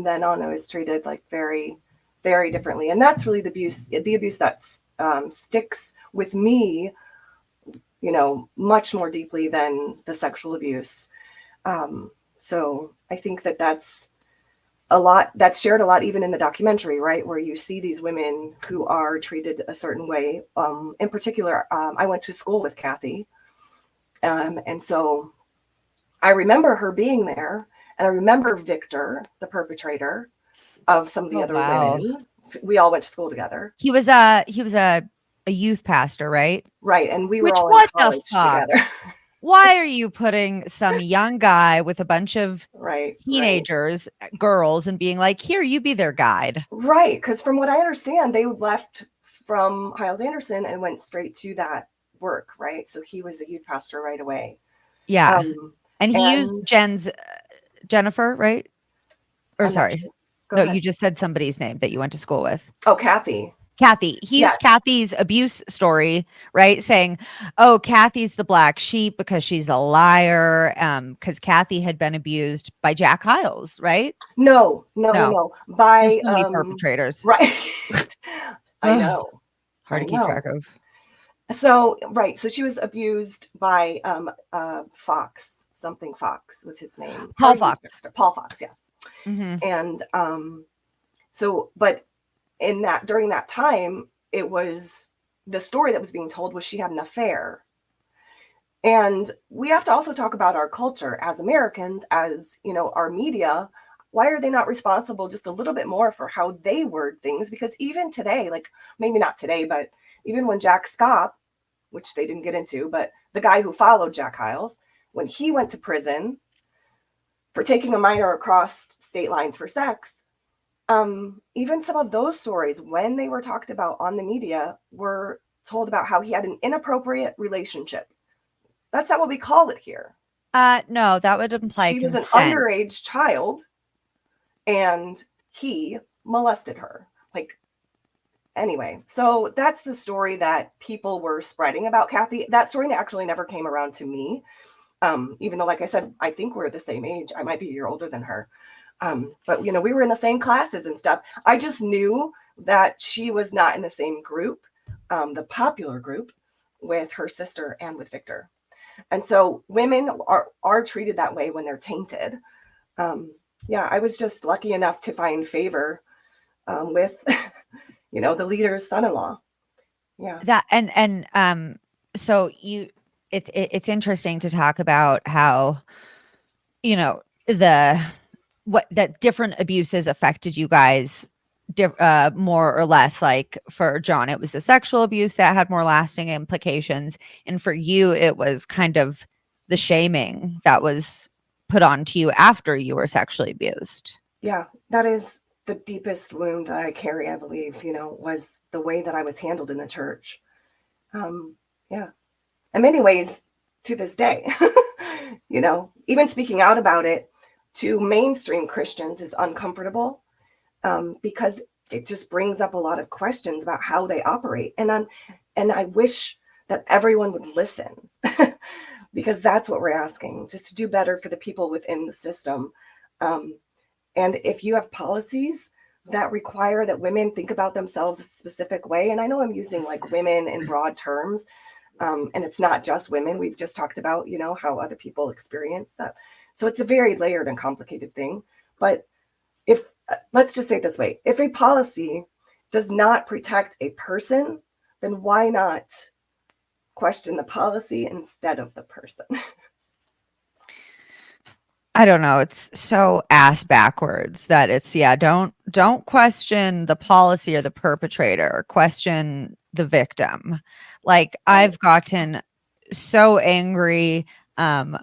then on, I was treated like very, very differently. And that's really the abuse that sticks with me, much more deeply than the sexual abuse. So I think that's shared a lot, even in the documentary, right? Where you see these women who are treated a certain way. In particular, I went to school with Kathy. And so I remember her being there, and I remember Victor, the perpetrator of some of the other women. We all went to school together. He was a youth pastor, right? Right. And we were all in college together. Why are you putting some young guy with a bunch of teenagers, girls, and being like, here, you be their guide? Right. Because from what I understand, they left from Hyles-Anderson and went straight to that work, right? So he was a youth pastor right away. Yeah. And he used Jennifer, right? Or sorry. No, you just said somebody's name that you went to school with. Oh, Kathy. He used Kathy's abuse story, right? Saying, oh, Kathy's the black sheep because she's a liar. Because Kathy had been abused by Jack Hyles, right? No. By so many perpetrators. Right. I know. Hard to keep track of. So, right. So she was abused by Fox, something Fox was his name. Paul Fox, yes. Mm-hmm. And but during that time, it was the story that was being told was she had an affair. And we have to also talk about our culture as Americans, as, our media. Why are they not responsible just a little bit more for how they word things? Because even today, like maybe not today, but even when Jack Scott, which they didn't get into, but the guy who followed Jack Hyles, when he went to prison for taking a minor across state lines for sex, even some of those stories, when they were talked about on the media, were told about how he had an inappropriate relationship. That's not what we call it here. No, that would imply she consent. Was an underage child, and he molested her. Anyway, so that's the story that people were spreading about Kathy. That story actually never came around to me, even though, like I said, I think we're the same age. I might be a year older than her. But, we were in the same classes and stuff. I just knew that she was not in the same group, the popular group, with her sister and with Victor. And so women are treated that way when they're tainted. I was just lucky enough to find favor with, the leader's son-in-law. Yeah. That and so it's interesting to talk about how, that different abuses affected you guys more or less. Like for John, it was the sexual abuse that had more lasting implications. And for you, it was kind of the shaming that was put onto you after you were sexually abused. Yeah, that is the deepest wound that I carry, I believe, was the way that I was handled in the church. In many ways to this day, even speaking out about it to mainstream Christians is uncomfortable because it just brings up a lot of questions about how they operate. And I wish that everyone would listen because that's what we're asking, just to do better for the people within the system. And if you have policies that require that women think about themselves a specific way. And I know I'm using like women in broad terms, and it's not just women. We've just talked about, you know, how other people experience that. So it's a very layered and complicated thing. But if, let's just say it this way, if a policy does not protect a person, then why not question the policy instead of the person? I don't know. It's so ass backwards that it's, yeah, don't question the policy or the perpetrator, question the victim. Like I've gotten so angry on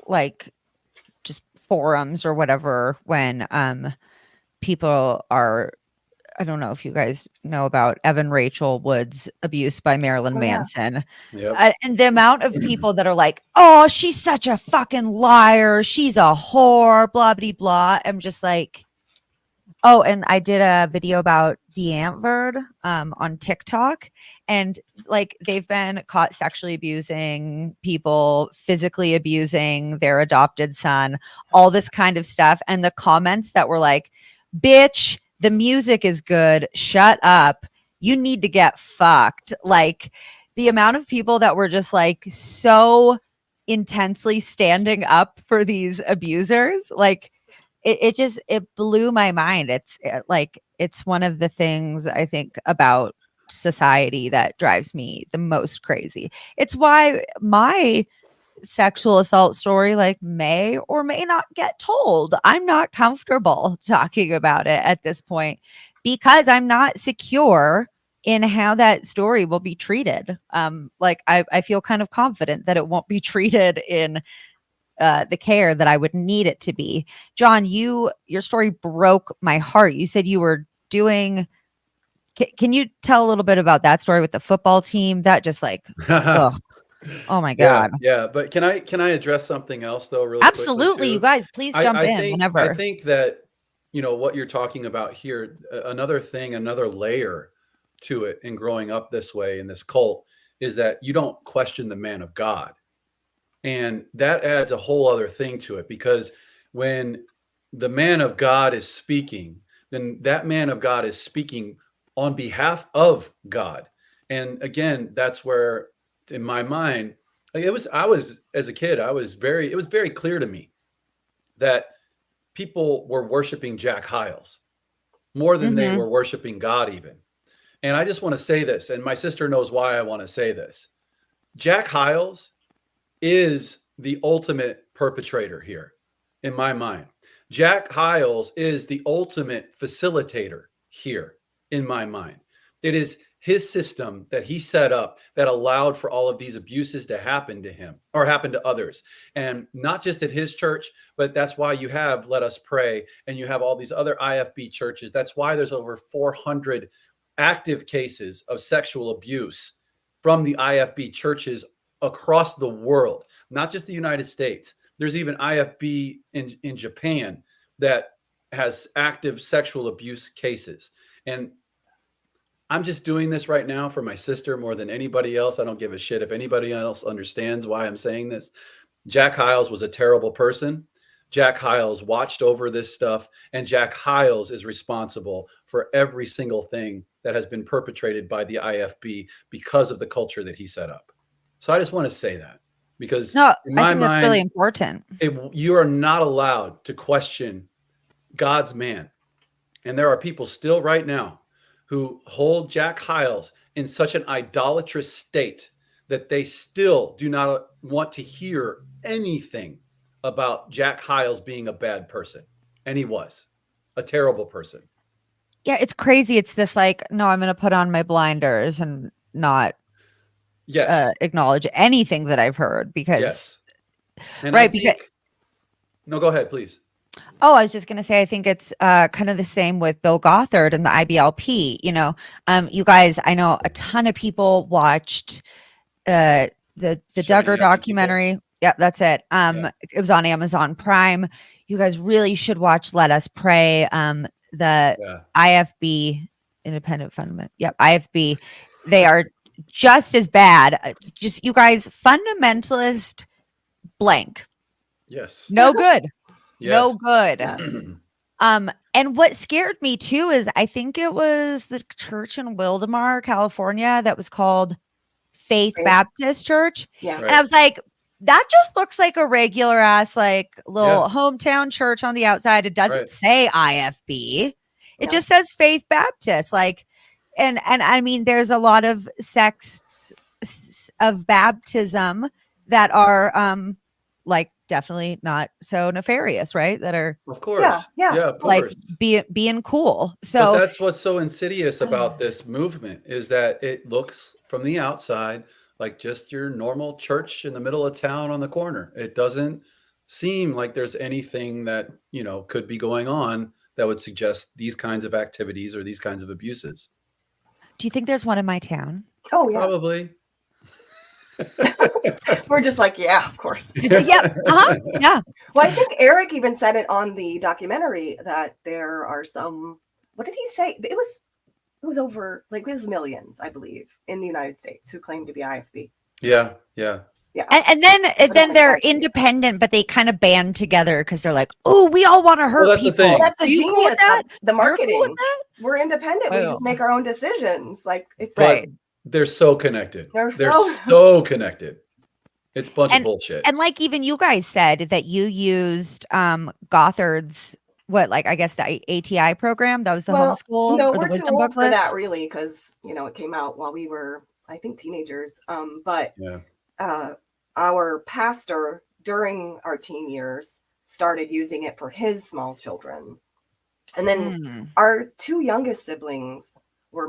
like just forums or whatever when people are, I don't know if you guys know about Evan Rachel Wood's abuse by Marilyn Manson. Yep. And the amount of people that are like, oh, she's such a fucking liar. She's a whore, blah, blah, blah. I'm just like, oh, and I did a video about D'Antverd on TikTok. And like they've been caught sexually abusing people, physically abusing their adopted son, all this kind of stuff. And the comments that were like, bitch, the music is good. Shut up. You need to get fucked. Like the amount of people that were just like so intensely standing up for these abusers, like it blew my mind. It's one of the things I think about society that drives me the most crazy. It's why my sexual assault story like may or may not get told. I'm not comfortable talking about it at this point because I'm not secure in how that story will be treated. Like I feel kind of confident that it won't be treated in the care that I would need it to be. John, your story broke my heart. You said you were doing. Can you tell a little bit about that story with the football team? That just like, ugh. Oh my God. Yeah. But can I address something else though? Really Absolutely. quickly, You guys, please jump in whenever. I think that, you know, what you're talking about here, another thing, another layer to it in growing up this way in this cult is that you don't question the man of God. And that adds a whole other thing to it, because when the man of God is speaking, then that man of God is speaking on behalf of God. And again, that's where in my mind, like it was as a kid, it was very clear to me that people were worshiping Jack Hyles more than they were worshiping God even. And I just want to say this, and my sister knows why I want to say this. Jack Hyles is the ultimate perpetrator here in my mind. Jack Hyles is the ultimate facilitator here in my mind. It is his system that he set up that allowed for all of these abuses to happen to him or happen to others. And not just at his church, but that's why you have Let Us Pray and you have all these other IFB churches. That's why there's over 400 active cases of sexual abuse from the IFB churches across the world, not just the United States. There's even IFB in Japan that has active sexual abuse cases. And I'm just doing this right now for my sister more than anybody else. I don't give a shit if anybody else understands why I'm saying this. Jack Hyles was a terrible person. Jack Hyles watched over this stuff, and Jack Hyles is responsible for every single thing that has been perpetrated by the IFB because of the culture that he set up. So I just want to say that, because in my mind, that's really important. You are not allowed to question God's man. And there are people still right now who hold Jack Hyles in such an idolatrous state that they still do not want to hear anything about Jack Hyles being a bad person. And he was a terrible person. Yeah, it's crazy. It's this like, no, I'm going to put on my blinders and not acknowledge anything that I've heard because, no, go ahead, please. Oh, I was just going to say, I think it's kind of the same with Bill Gothard and the IBLP. You know, you guys, I know a ton of people watched the Duggar documentary. Yeah, that's it. It was on Amazon Prime. You guys really should watch Let Us Pray. The IFB, Independent Fundamentalist. Yep, IFB. They are just as bad. Just you guys, fundamentalist blank. Yes. No good. Yes. No good. And what scared me too is I think it was the church in Wildemar, California, that was called Faith Faith. Baptist Church. Yeah. Right. And I was like, that just looks like a regular ass, like little hometown church on the outside. It doesn't say IFB. It just says Faith Baptist. Like, and I mean, there's a lot of sects of baptism that are like definitely not so nefarious, right? That are Of course. Yeah. Of like course. being cool. But So that's what's so insidious about this movement is that it looks from the outside like just your normal church in the middle of town on the corner. It doesn't seem like there's anything that, you know, could be going on that would suggest these kinds of activities or these kinds of abuses. do you think there's one in my town? Oh yeah. Probably. We're just like, yeah, of course. Yep. Yeah. Well, I think Eric even said it on the documentary that there are some. What did he say? It was over, like, it was millions, I believe, in the United States who claim to be IFB. Yeah. And then they're independent, but they kind of band together because they're like, oh, we all want to hurt that's the people. thing. That's the Are you cool genius with that? of the marketing. You're cool with that? We're independent. We Oh. just make our own decisions. Like, it's Right. They're so connected. They're so connected. It's a bunch of bullshit. And like even you guys said that you used Gothard's I guess the ATI program. That was the homeschool No, or we're the wisdom too old for booklets. that, really, because it came out while we were, I think, teenagers. But our pastor during our teen years started using it for his small children, and then our two youngest siblings were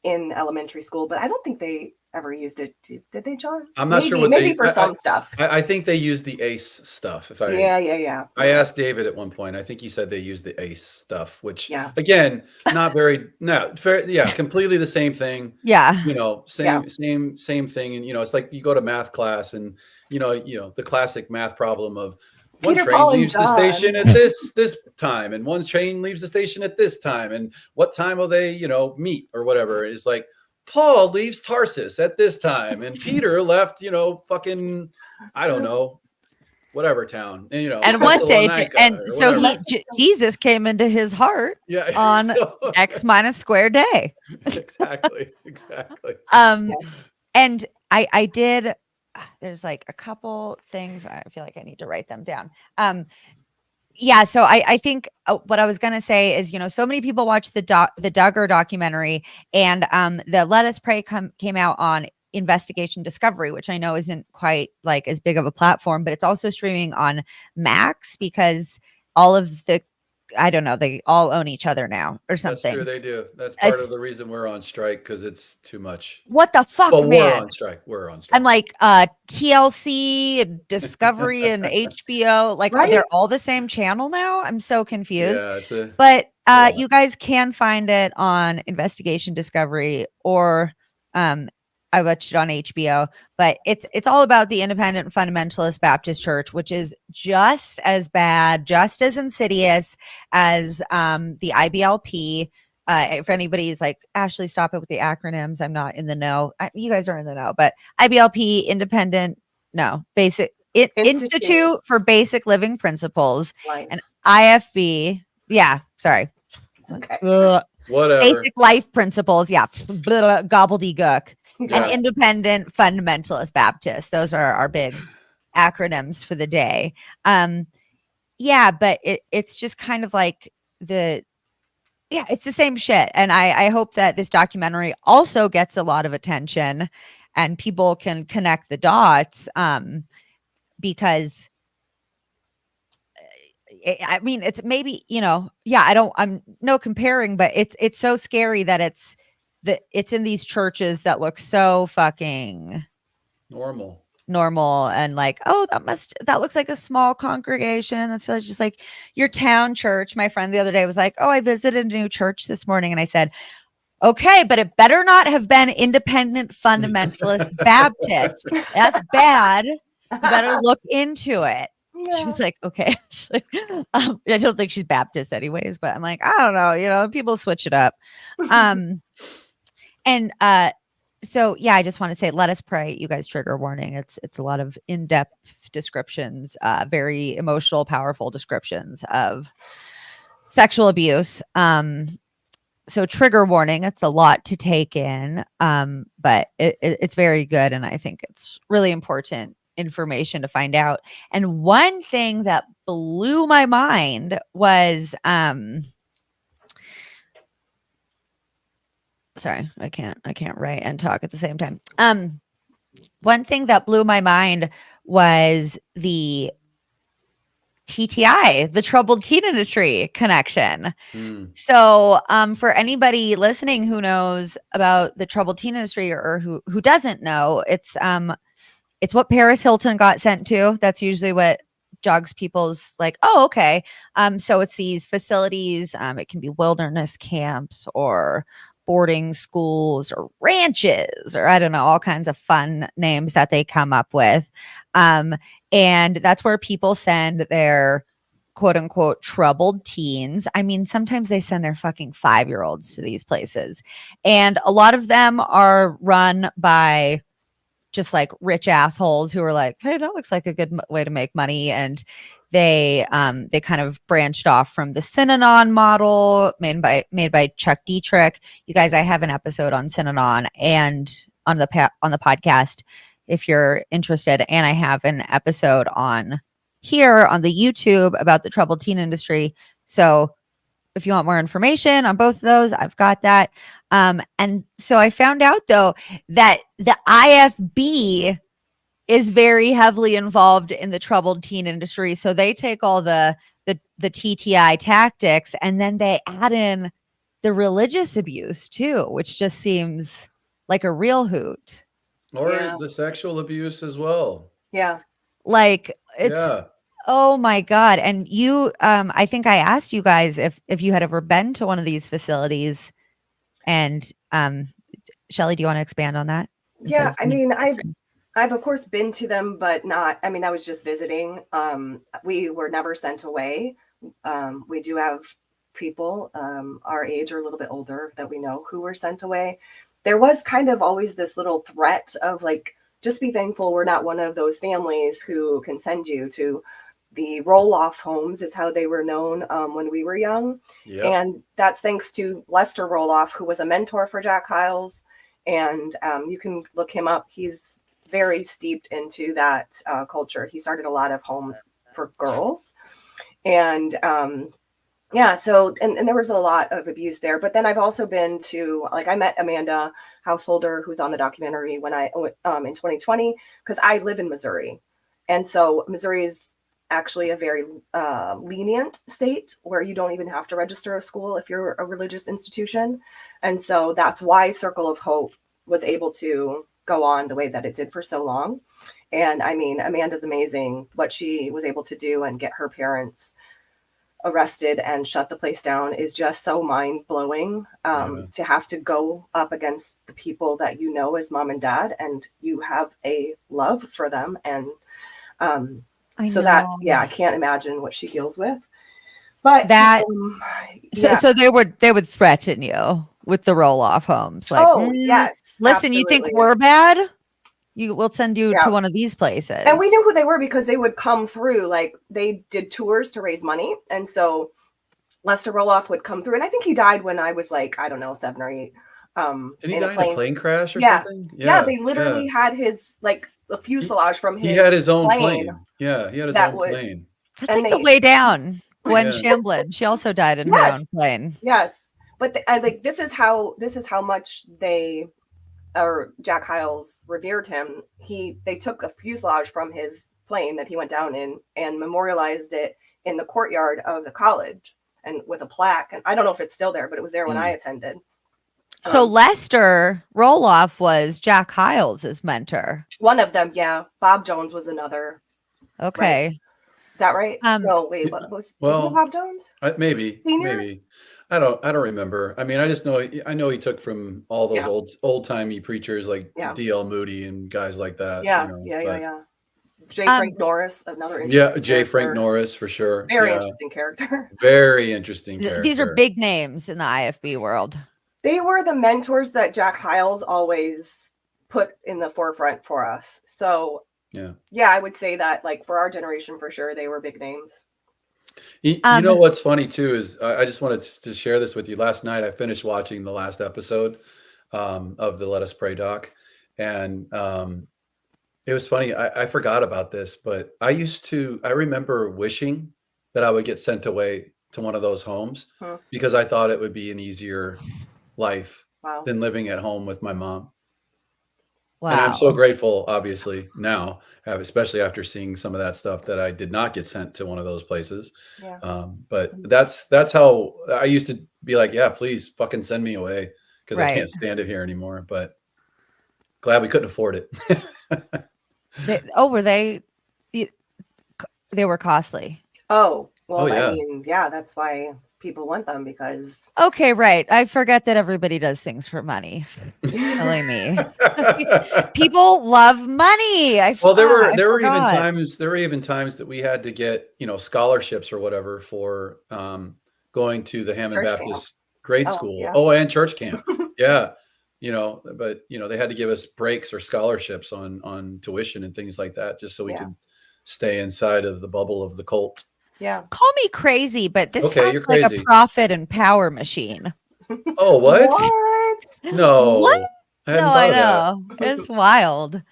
in elementary school, but I don't think they ever used it. Did they, John? I'm not sure what maybe for some stuff. I think they used the ACE stuff. Yeah. I asked David at one point. I think he said they used the ACE stuff, which again, not very fair. Yeah, completely the same thing. Yeah. Same thing. And it's like you go to math class and the classic math problem of one Peter, train Paul, and leaves the John. station at this time, and one train leaves the station at this time, and what time will they meet or whatever. It's like Paul leaves Tarsus at this time, and Peter left fucking I don't know whatever town, and one day, and so Jesus came into his heart on X minus square day. Exactly. And I did. There's like a couple things. I feel like I need to write them down. So I think what I was going to say is, so many people watch the Duggar documentary, and the Let Us Pray came out on Investigation Discovery, which I know isn't quite like as big of a platform, but it's also streaming on Max because all of the, I don't know, they all own each other now or something. That's true, they do. That's part of the reason we're on strike, because it's too much. What the fuck, man? We're on strike. I'm like TLC and Discovery and HBO, like they're all the same channel now. I'm so confused. But you guys can find it on Investigation Discovery, or I watched it on HBO. But it's all about the Independent Fundamentalist Baptist Church, which is just as bad, just as insidious as the IBLP. If anybody's like, Ashley, stop it with the acronyms, I'm not in the know. You guys are in the know, but IBLP, Basic Institute for Basic Living Principles, and IFB. Yeah, sorry. Okay. Whatever. Basic Life Principles. Yeah. Gobbledygook. And Independent Fundamentalist Baptist. Those are our big acronyms for the day. But it's just kind of like it's the same shit. And I hope that this documentary also gets a lot of attention and people can connect the dots, because it's maybe, I'm no comparing, but it's so scary that it's in these churches that look so fucking normal and like, oh, that looks like a small congregation. That's just like your town church. My friend the other day was like, oh, I visited a new church this morning, and I said, okay, but it better not have been Independent Fundamentalist Baptist. That's bad. You better look into it. She was like, okay. I don't think she's Baptist anyways, but I'm like, I don't know, people switch it up. So yeah, I just want to say, let us pray. You guys, trigger warning. It's a lot of in-depth descriptions, very emotional, powerful descriptions of sexual abuse. So trigger warning. It's a lot to take in, but it's very good, and I think it's really important information to find out. And one thing that blew my mind was sorry, I can't write and talk at the same time. One thing that blew my mind was the TTI, the troubled teen industry connection. So, for anybody listening who knows about the troubled teen industry, or who doesn't know, it's what Paris Hilton got sent to. That's usually what jogs people's like, oh, okay. So it's these facilities. It can be wilderness camps or boarding schools or ranches, or I don't know, all kinds of fun names that they come up with. And that's where people send their quote unquote troubled teens. I mean, sometimes they send their fucking 5-year-olds to these places. And a lot of them are run by just like rich assholes who are like, hey, that looks like a good way to make money. And they kind of branched off from the Synanon model made by Chuck Dietrich. You guys, I have an episode on Synanon and on the podcast if you're interested. And I have an episode on here on the YouTube about the troubled teen industry. So if you want more information on both of those, I've got that. And so I found out though that the IFB is very heavily involved in the troubled teen industry. So they take all the TTI tactics and then they add in the religious abuse too, which just seems like a real hoot. Or the sexual abuse as well. Yeah. Like it's oh my God. And you I think I asked you guys if you had ever been to one of these facilities. And Shelly, do you want to expand on that? Yeah, I mean, I've of course been to them, but not, I mean, I was just visiting. We were never sent away. We do have people our age or a little bit older that we know who were sent away. There was kind of always this little threat of like, just be thankful we're not one of those families who can send you to the roll-off homes, is how they were known when we were young. Yep. And that's thanks to Lester Roloff, who was a mentor for Jack Hyles. And you can look him up. He's very steeped into that culture. He started a lot of homes for girls. And so, and there was a lot of abuse there. But then I've also been to, like, I met Amanda Householder, who's on the documentary when I, in 2020, because I live in Missouri. And so Missouri is actually a very lenient state where you don't even have to register a school if you're a religious institution. And so that's why Circle of Hope was able to go on the way that it did for so long. And I mean, Amanda's amazing what she was able to do and get her parents arrested and shut the place down is just so mind-blowing. To have to go up against the people that you know as mom and dad, and you have a love for them. And I can't imagine what she deals with. But that so they would threaten you with the roll-off homes, like, yes, listen, absolutely. You think we're bad? We'll send you to one of these places. And we knew who they were because they would come through, like they did tours to raise money. And so Lester Roloff would come through, and I think he died when I was like, I don't know, 7 or 8. Did he die in a plane crash or something? Yeah, they literally had his like the fuselage from his. He had his own plane. Yeah, he had his own plane. That's like the way down. Gwen Shamblin, she also died in her own plane. Yes, but this is how much Jack Hyles revered him. They took a fuselage from his plane that he went down in and memorialized it in the courtyard of the college and with a plaque. And I don't know if it's still there, but it was there when I attended. So Lester Roloff was Jack Hyles' mentor. One of them, yeah. Bob Jones was another. Okay. Right? Is that right? No, wait. What was it Bob Jones? Maybe. Senior? Maybe. I don't remember. I mean, I know he took from all those old-timey preachers like D.L. Moody and guys like that. Yeah, yeah. J. Frank Norris, another interesting J. Frank Norris for sure. Very interesting character. Very interesting character. These are big names in the IFB world. They were the mentors that Jack Hyles always put in the forefront for us. So yeah, I would say that like for our generation, for sure, they were big names. You know what's funny too is I just wanted to share this with you. Last night I finished watching the last episode of the Let Us Pray doc, and it was funny. I forgot about this, but I remember wishing that I would get sent away to one of those homes because I thought it would be an easier life than living at home with my mom. Wow. And I'm so grateful, obviously, now, especially after seeing some of that stuff, that I did not get sent to one of those places. Yeah. But that's how I used to be like, yeah, please fucking send me away because I can't stand it here anymore. But glad we couldn't afford it. Were they? They were costly. Oh, well, I mean, yeah, that's why people want them, because okay, right. I forget that everybody does things for money. Telling me people love money. There were even times that we had to get, scholarships or whatever for going to the Hammond Baptist grade school. Yeah. Oh, and church camp. Yeah. But they had to give us breaks or scholarships on tuition and things like that, just so we could stay inside of the bubble of the cult. Yeah. Call me crazy, but this sounds like a profit and power machine. Oh, what? No. What? I know. It's wild.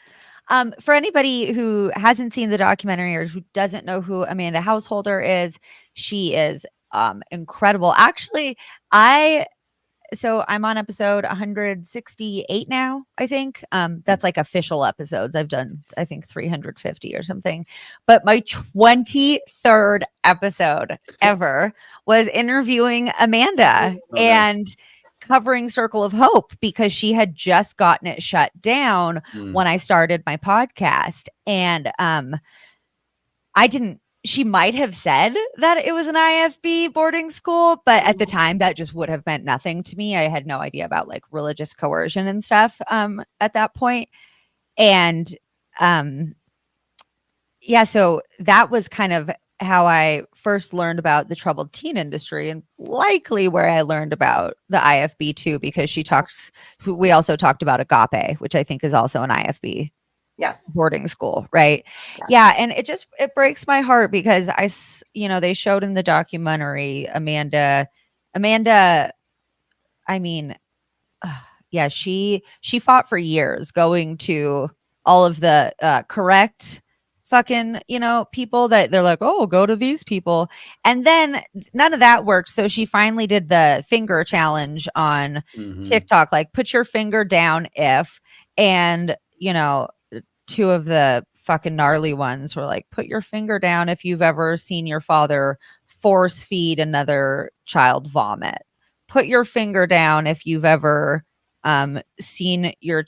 For anybody who hasn't seen the documentary or who doesn't know who Amanda Householder is, she is incredible. Actually, I'm on episode 168 now, I think. That's like official episodes. I've done, I think, 350 or something. But my 23rd episode ever was interviewing Amanda and covering Circle of Hope, because she had just gotten it shut down when I started my podcast. And she might have said that it was an IFB boarding school, but at the time that just would have meant nothing to me. I had no idea about like religious coercion and stuff at that point. And so that was kind of how I first learned about the troubled teen industry, and likely where I learned about the IFB too, because we also talked about Agape, which I think is also an IFB boarding school, right? Yeah. And it breaks my heart, because they showed in the documentary Amanda, I mean, she fought for years going to all of the correct fucking, people that they're like, oh, go to these people. And then none of that worked. So she finally did the finger challenge on TikTok, like put your finger down and two of the fucking gnarly ones were like, put your finger down if you've ever seen your father force feed another child vomit. Put your finger down if you've ever seen your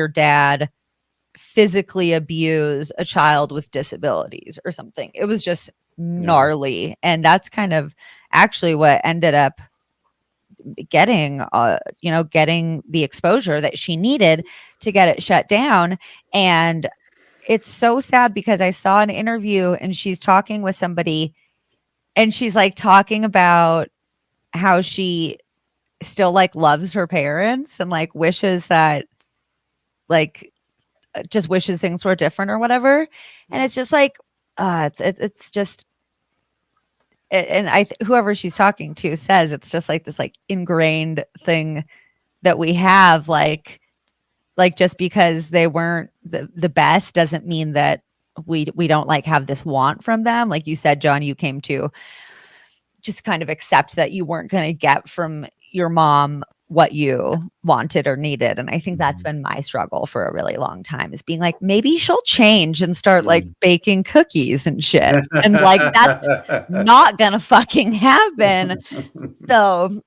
dad physically abuse a child with disabilities or something. It was just gnarly. And that's kind of actually what ended up getting the exposure that she needed to get it shut down. And it's so sad, because I saw an interview and she's talking with somebody, and she's like talking about how she still like loves her parents and like wishes that just wishes things were different or whatever. And it's just like it's just, and whoever she's talking to says it's just like this like ingrained thing that we have, like just because they weren't the best doesn't mean that we don't like have this want from them. Like you said, John, you came to just kind of accept that you weren't going to get from your mom what you wanted or needed. And I think that's been my struggle for a really long time, is being like, maybe she'll change and start like baking cookies and shit. And like, that's not gonna fucking happen. So,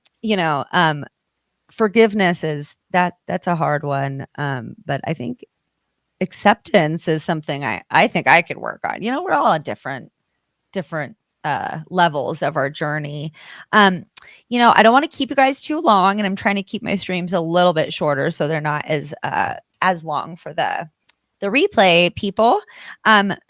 forgiveness that's a hard one. But I think acceptance is something I think I could work on. We're all on different levels of our journey. I don't want to keep you guys too long, and I'm trying to keep my streams a little bit shorter so they're not as long for the replay people.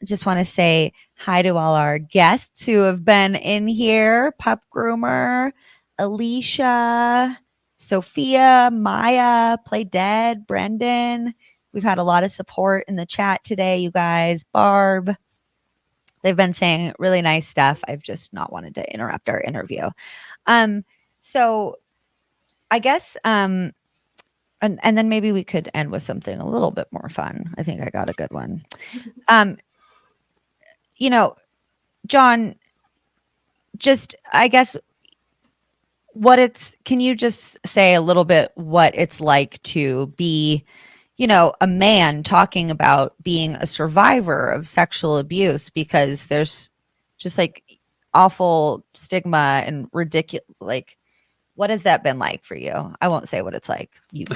Just want to say hi to all our guests who have been in here: Pup Groomer, Alicia, Sophia, Maya, Play Dead, Brendan. We've had a lot of support in the chat today, you guys. Barb. They've been saying really nice stuff. I've just not wanted to interrupt our interview. So I guess and then maybe we could end with something a little bit more fun. I think I got a good one. You know, John, just I guess can you just say a little bit what it's like to be, you know, a man talking about being a survivor of sexual abuse, because there's just like awful stigma and ridiculous, like, what has that been like for you? I won't say what it's like. You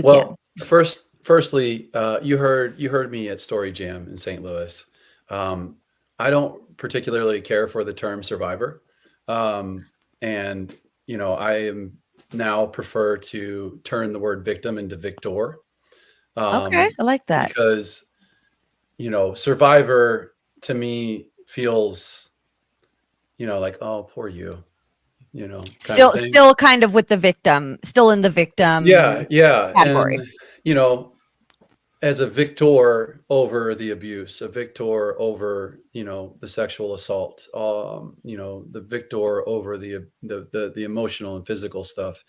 Well, firstly, you heard me at Story Jam in St. Louis. I don't particularly care for the term survivor. And, you know, I am now prefer to turn the word victim into victor. Okay, I like that. Because, you know, survivor to me feels, you know, like, oh, poor you, you know, still kind of with the victim, still in the victim. Yeah. Category. And, you know, as a victor over the abuse, a victor over, you know, the sexual assault, you know, the victor over the emotional and physical stuff,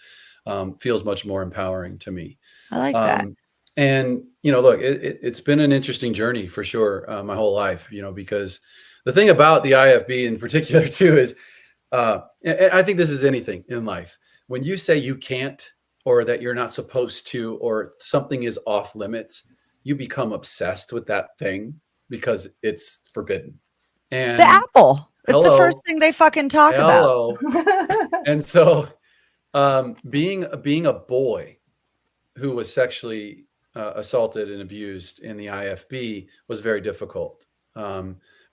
feels much more empowering to me. I like that. And, you know, look, it's been an interesting journey for sure, my whole life, you know, because the thing about the IFB in particular too is, I think this is anything in life. When you say you can't, or that you're not supposed to, or something is off limits, you become obsessed with that thing because it's forbidden. And the apple, it's the first thing they fucking talk about. And so, being a boy who was sexually assaulted and abused in the IFB was very difficult,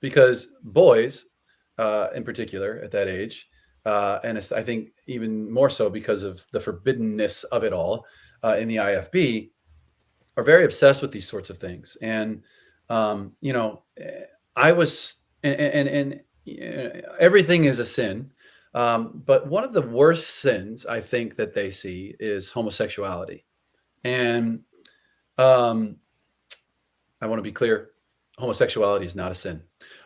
because boys, in particular at that age, and it's, I think even more so because of the forbiddenness of it all in the IFB, are very obsessed with these sorts of things. And, you know, I was, and everything is a sin. But one of the worst sins I think that they see is homosexuality. And I want to be clear, homosexuality is not a sin.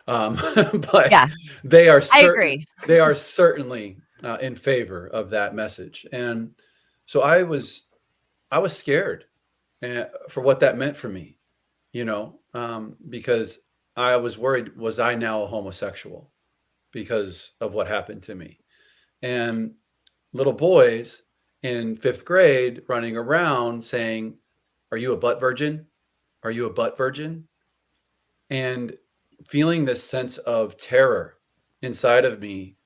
But yeah, they are I agree. They are certainly in favor of that message. And so I was scared for what that meant for me, you know, because I was worried, was I now a homosexual because of what happened to me? And little boys in 5th grade running around saying, "Are you a butt virgin? Are you a butt virgin?" And feeling this sense of terror inside of me,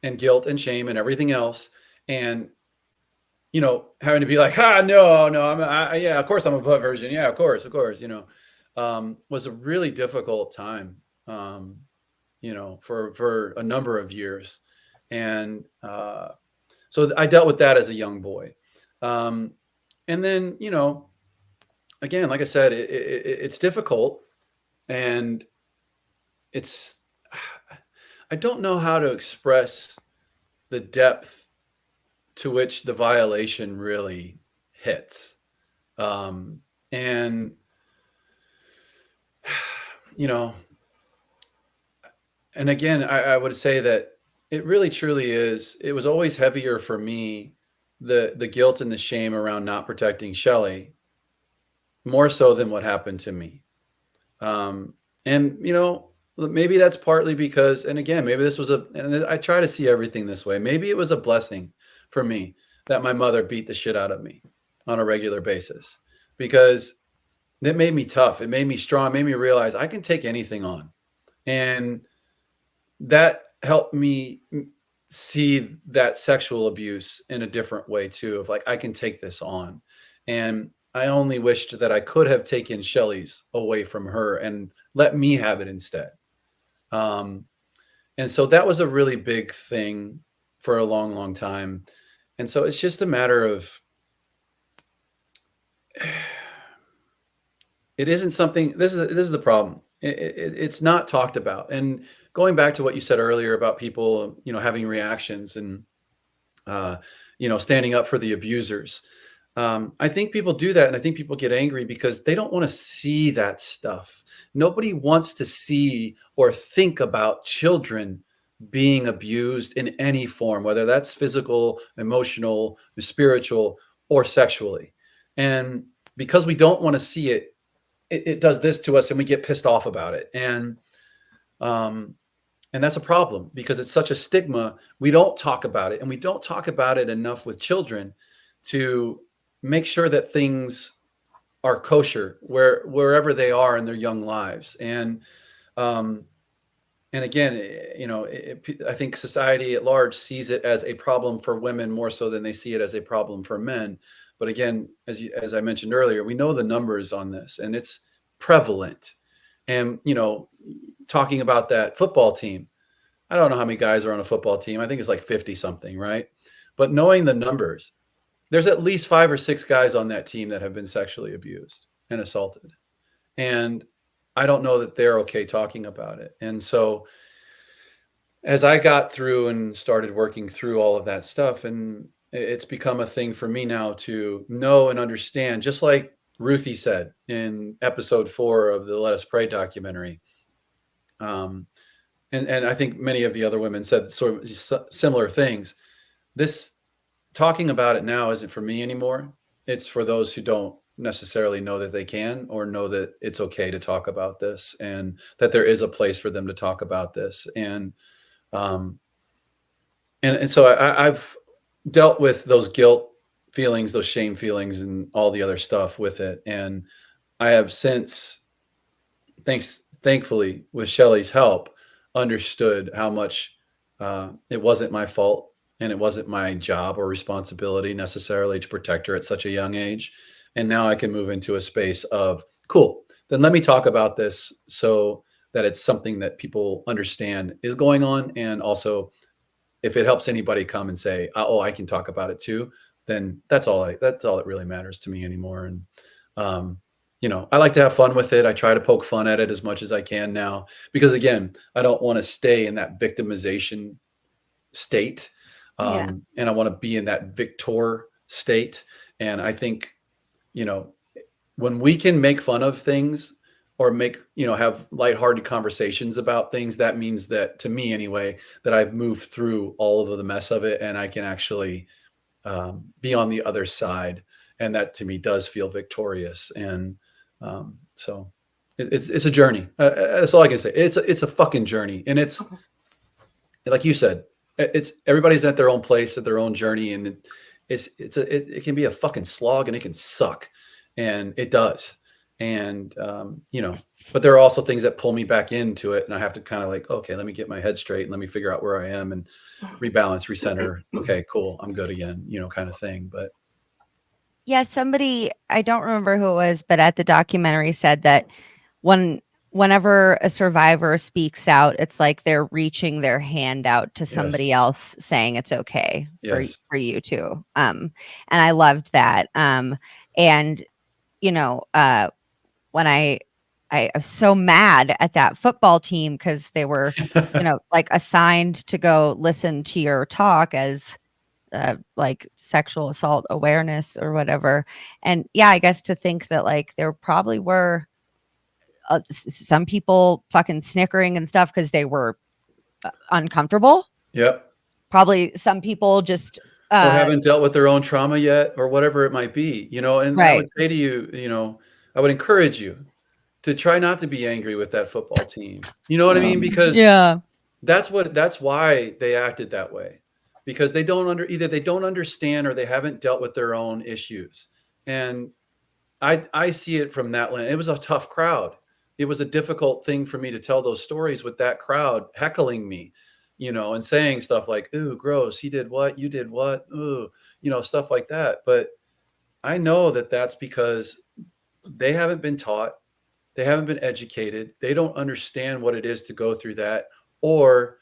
and guilt and shame and everything else. And, you know, having to be like, no, yeah, of course I'm a butt virgin. Yeah, of course, you know, was a really difficult time, you know, for a number of years. And so I dealt with that as a young boy. And then, you know, again, like I said, it's difficult, and I don't know how to express the depth to which the violation really hits. And, you know, and again, I would say that it really truly is, it was always heavier for me, the guilt and the shame around not protecting Shelly, more so than what happened to me. And, you know, maybe that's partly because, and again, maybe this was and I try to see everything this way. Maybe it was a blessing for me that my mother beat the shit out of me on a regular basis, because it made me tough. It made me strong. It made me realize I can take anything on. And that helped me see that sexual abuse in a different way too, of like, I can take this on. And I only wished that I could have taken Shelly's away from her and let me have it instead. And so that was a really big thing for a long, long time. And so it's just a matter of, it isn't something, this is the problem. It's not talked about. And going back to what you said earlier about people, you know, having reactions and, you standing up for the abusers. I think people do that, and I think people get angry because they don't want to see that stuff. Nobody wants to see or think about children being abused in any form, whether that's physical, emotional, spiritual, or sexually. And because we don't want to see it, it does this to us, and we get pissed off about it. And that's a problem because it's such a stigma. We don't talk about it, and we don't talk about it enough with children to make sure that things are kosher wherever they are in their young lives. And again, I think society at large sees it as a problem for women more so than they see it as a problem for men. But again, as I mentioned earlier, we know the numbers on this, and it's prevalent. And, talking about that football team, I don't know how many guys are on a football team. I think it's like 50 something, right? But knowing the numbers, there's at least 5 or 6 guys on that team that have been sexually abused and assaulted. And I don't know that they're okay talking about it. And so as I got through and started working through all of that stuff, and it's become a thing for me now to know and understand, just like Ruthie said in episode 4 of the Let Us Pray documentary. And I think many of the other women said sort of similar things. This talking about it now isn't for me anymore. It's for those who don't necessarily know that they can, or know that it's okay to talk about this, and that there is a place for them to talk about this. And so I've dealt with those guilt feelings, those shame feelings, and all the other stuff with it. And I have since, thankfully, with Shelly's help, understood how much it wasn't my fault. And it wasn't my job or responsibility necessarily to protect her at such a young age. And now I can move into a space of, cool, then let me talk about this so that it's something that people understand is going on. And also, if it helps anybody come and say, oh, I can talk about it too, then that's all that really matters to me anymore. And, I like to have fun with it. I try to poke fun at it as much as I can now, because again, I don't want to stay in that victimization state. And I want to be in that victor state. And I think, when we can make fun of things or have lighthearted conversations about things, that means that, to me anyway, that I've moved through all of the mess of it, and I can actually be on the other side. And that to me does feel victorious. And so it's a journey. That's all I can say. It's a fucking journey. And it's like you said, it's everybody's at their own place, at their own journey, and it can be a fucking slog, and it can suck, and it does. And but there are also things that pull me back into it, and I have to kind of like, okay, let me get my head straight and let me figure out where I am and rebalance, recenter. Okay, cool, I'm good again, kind of thing. But yeah, somebody, I don't remember who it was, but at the documentary said that whenever a survivor speaks out, it's like they're reaching their hand out to somebody else, saying it's okay for you too. And I loved that. And when I was so mad at that football team because they were, like assigned to go listen to your talk as like sexual assault awareness or whatever. And yeah, I guess to think that like there probably were some people fucking snickering and stuff because they were uncomfortable. Yep. Probably some people just or haven't dealt with their own trauma yet, or whatever it might be, and I would say to you, I would encourage you to try not to be angry with that football team. You know what I mean? Because that's why they acted that way, because they don't understand, or they haven't dealt with their own issues. And I see it from that lens. It was a tough crowd. It was a difficult thing for me to tell those stories with that crowd heckling me, and saying stuff like, ooh, gross, he did what, you did what, ooh, stuff like that. But I know that that's because they haven't been taught, they haven't been educated, they don't understand what it is to go through that. Or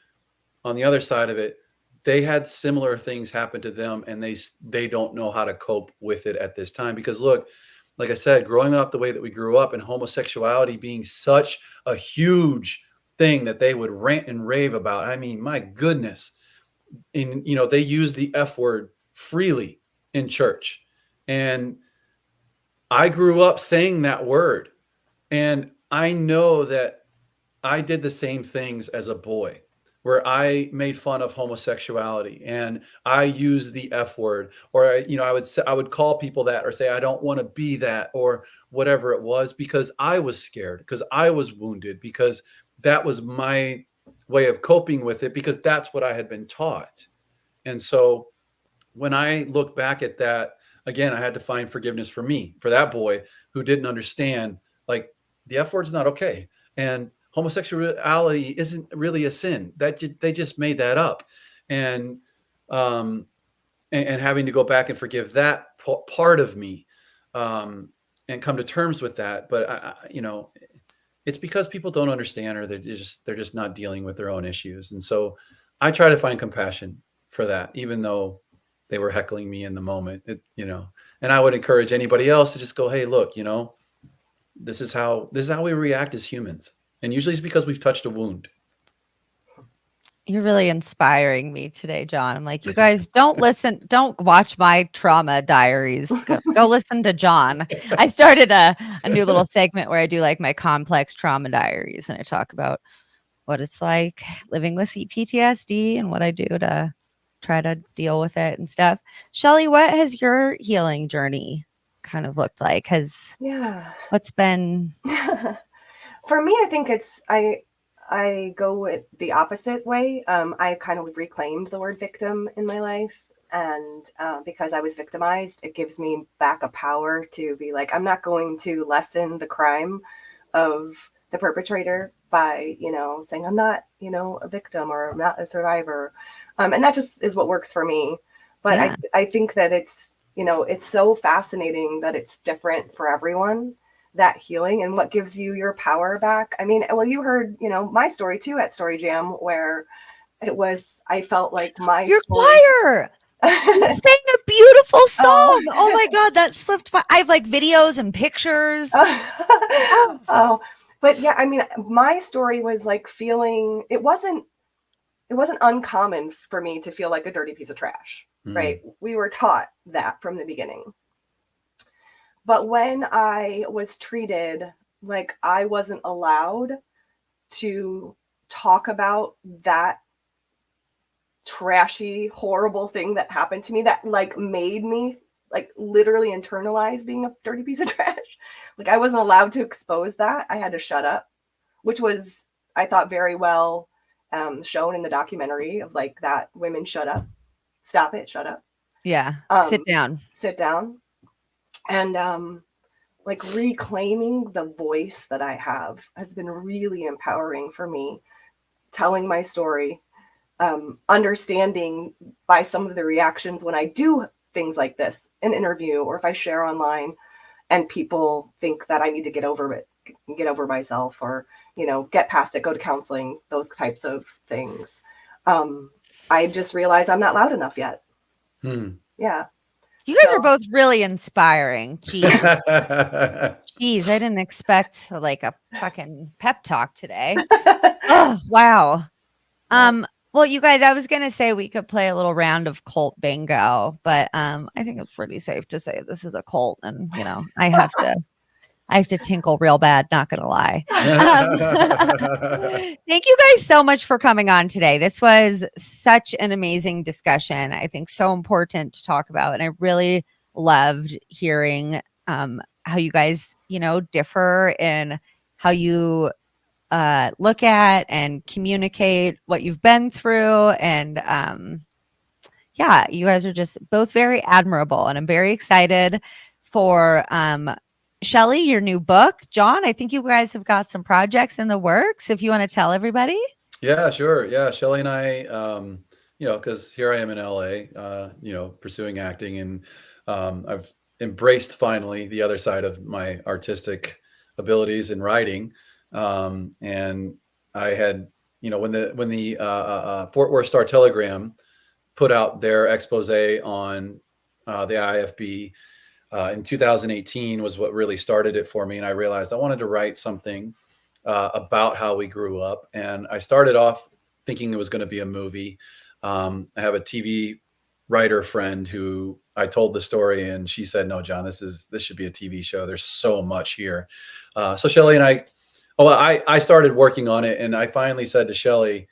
on the other side of it, they had similar things happen to them, and they don't know how to cope with it at this time. Because look, like I said, growing up the way that we grew up, and homosexuality being such a huge thing that they would rant and rave about. I mean, my goodness. And, they use the F word freely in church. And I grew up saying that word. And I know that I did the same things as a boy, where I made fun of homosexuality and I used the F word, or I would call people that, or say I don't want to be that, or whatever it was, because I was scared, because I was wounded, because that was my way of coping with it, because that's what I had been taught. And so when I look back at that, again, I had to find forgiveness for me, for that boy who didn't understand, like, the F word's not okay. And homosexuality isn't really a sin. They just made that up. And having to go back and forgive that part of me, and come to terms with that. But it's because people don't understand, or they're just not dealing with their own issues. And so I try to find compassion for that, even though they were heckling me in the moment, and I would encourage anybody else to just go, hey, look, this is how we react as humans. And usually it's because we've touched a wound. You're really inspiring me today, John. I'm like, you guys don't watch my trauma diaries. Go listen to John. I started a new little segment where I do like my complex trauma diaries, and I talk about what it's like living with PTSD and what I do to try to deal with it and stuff. Shelly, what has your healing journey kind of looked like? What's been? For me, I think I go with the opposite way. I kind of reclaimed the word victim in my life. And because I was victimized, it gives me back a power to be like, I'm not going to lessen the crime of the perpetrator by, saying I'm not, a victim, or I'm not a survivor. And that just is what works for me. But yeah. I think that it's so fascinating that it's different for everyone, that healing, and what gives you your power back. I mean, well, you heard, my story too at Story Jam, where I felt like your choir. You sang a beautiful song. Oh my God, that slipped by. I have like videos and pictures. But yeah, I mean, my story was like feeling, it wasn't uncommon for me to feel like a dirty piece of trash, right? We were taught that from the beginning. But when I was treated like I wasn't allowed to talk about that trashy, horrible thing that happened to me, that like made me like literally internalize being a dirty piece of trash. Like I wasn't allowed to expose that. I had to shut up, which was, I thought, very well shown in the documentary of like that women shut up, stop it, shut up. Yeah. Sit down. And like reclaiming the voice that I have has been really empowering for me, telling my story, understanding by some of the reactions when I do things like this, an interview, or if I share online and people think that I need to get over it, get over myself, or, get past it, go to counseling, those types of things. I just realized I'm not loud enough yet. Yeah. You guys are both really inspiring. Jeez, I didn't expect like a fucking pep talk today. Oh, wow. Well, you guys, I was going to say we could play a little round of cult bingo, but I think it's pretty safe to say this is a cult, and I have to tinkle real bad, not going to lie. Thank you guys so much for coming on today. This was such an amazing discussion. I think so important to talk about. And I really loved hearing how you guys, differ in how you look at and communicate what you've been through. And yeah, you guys are just both very admirable. And I'm very excited for Shelly, your new book. John, I think you guys have got some projects in the works. If you want to tell everybody. Yeah, sure. Yeah, Shelly and I, because here I am in LA, pursuing acting, and I've embraced finally the other side of my artistic abilities in writing. And I had, when the Fort Worth Star Telegram put out their expose on the IFB, in 2018 was what really started it for me. And I realized I wanted to write something about how we grew up. And I started off thinking it was going to be a movie. I have a TV writer friend who I told the story, and she said, "No, John, this should be a TV show. There's so much here." So Shelly and I started working on it, and I finally said to Shelly,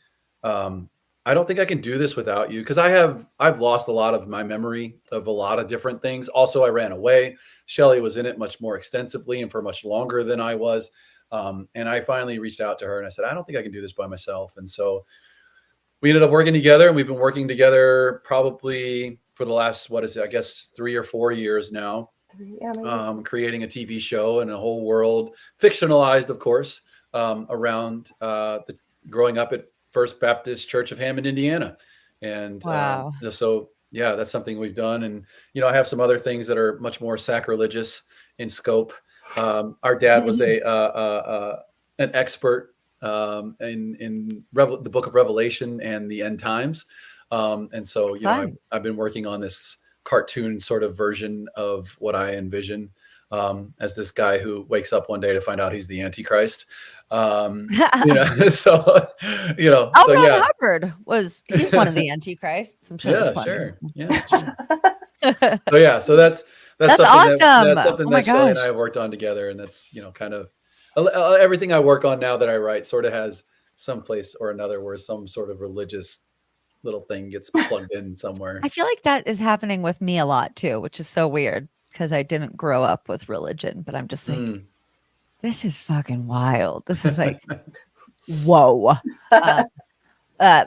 I don't think I can do this without you, because I've lost a lot of my memory of a lot of different things. Also, I ran away. Shelly was in it much more extensively and for much longer than I was. And I finally reached out to her and I said, I don't think I can do this by myself. And so we ended up working together, and we've been working together probably for the last, 3 or 4 years now, creating a TV show and a whole world, fictionalized, of course, around growing up at First Baptist Church of Hammond, Indiana. And Wow. so, yeah, that's something we've done. And, I have some other things that are much more sacrilegious in scope. Our dad was an expert in the book of Revelation and the end times. And so, I've been working on this cartoon sort of version of what I envision as this guy who wakes up one day to find out he's the Antichrist. So, Hubbard he's one of the Antichrists. I'm sure. Yeah, sure. Yeah. Sure. So that's awesome. That's something that Shelly and I have worked on together. And that's, kind of everything I work on now that I write sort of has some place or another where some sort of religious little thing gets plugged in somewhere. I feel like that is happening with me a lot too, which is so weird because I didn't grow up with religion, but I'm just like, this is fucking wild. This is like, whoa.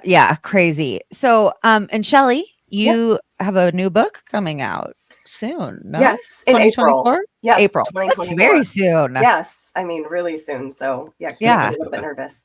Yeah, crazy. So, and Shelly, you have a new book coming out soon. No? Yes, in April. Yes, April. That's very soon. Yes, I mean really soon. So yeah, I'm a little bit nervous.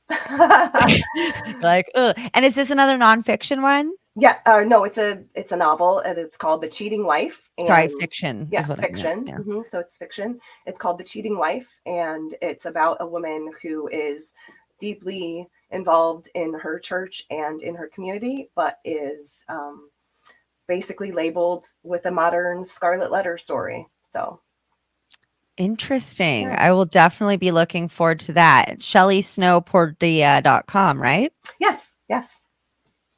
Like, ugh. And is this another nonfiction one? Yeah, no, it's a novel, and it's called The Cheating Wife. And, sorry, fiction. Yeah, is what fiction. I meant. Yeah. So it's fiction. It's called The Cheating Wife, and it's about a woman who is deeply involved in her church and in her community, but is basically labeled with a modern Scarlet Letter story. So interesting. Yeah. I will definitely be looking forward to that. ShellySnowPordea.com, right? Yes.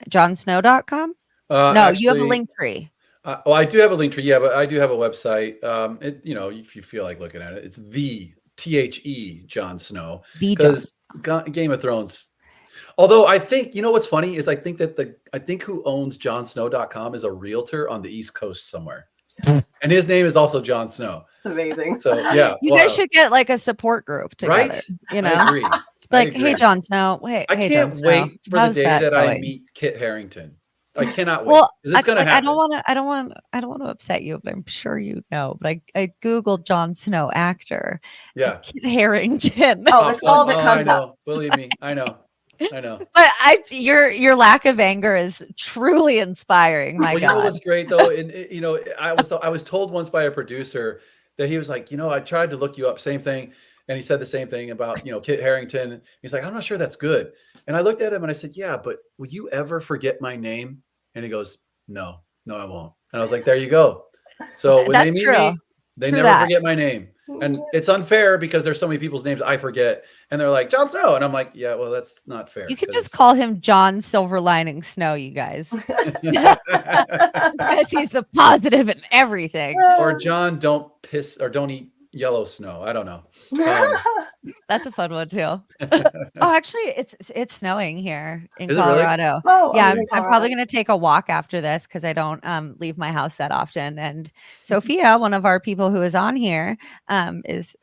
JohnSnow.com? No, actually, you have a link tree. Well, I do have a link tree. Yeah, but I do have a website. If you feel like looking at it, it's the THE Jon Snow, because Game of Thrones. Although I think, what's funny is I think who owns JohnSnow.com is a realtor on the East Coast somewhere. And his name is also Jon Snow. It's amazing. So yeah, you guys should get like a support group together. Right? I agree. Like, hey, Jon Snow. I can't wait for the day that I meet Kit Harington. I cannot wait. Well, it's going to happen. I don't want to upset you, but I'm sure you know. But I googled Jon Snow actor. Yeah. Kit Harington. Oh, that's all that comes up. Believe me, I know. But your lack of anger is truly inspiring. My God. You know what's great though, and I was told once by a producer that he was like, I tried to look you up, same thing. And he said the same thing about, Kit Harington. He's like, I'm not sure that's good. And I looked at him and I said, yeah, but will you ever forget my name? And he goes, no, I won't. And I was like, there you go. So when they meet me, they never forget my name. And it's unfair because there's so many people's names I forget. And they're like, Jon Snow. And I'm like, yeah, well, that's not fair. You can just call him John Silver Lining Snow, you guys. Because he's the positive in everything. Or John, don't eat yellow snow. I don't know. That's a fun one too. Oh, actually, it's snowing here in Colorado. Really? Oh, yeah, I'm probably going to take a walk after this because I don't leave my house that often. And Sophia, one of our people who is on here, is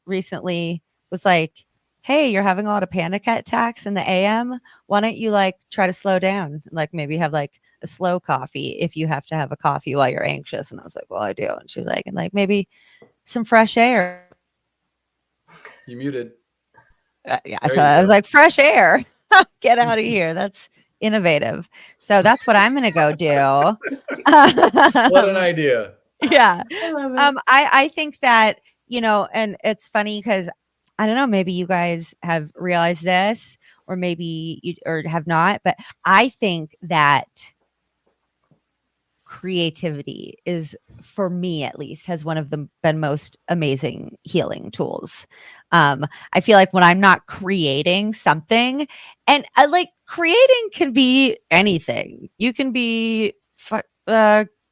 recently was like, "Hey, you're having a lot of panic attacks in the AM. Why don't you try to slow down? Like maybe have a slow coffee if you have to have a coffee while you're anxious." And I was like, "Well, I do." And she was like, "And maybe some fresh air." You muted. Yeah, so I was like, fresh air. Get out of here. That's innovative. So that's what I'm going to go do. What an idea. Yeah. I love it. I think that, and it's funny because I don't know, maybe you guys have realized this or maybe you or have not, but I think that creativity is, for me at least, has one of the been most amazing healing tools. I feel like when I'm not creating something, and creating can be anything. You can be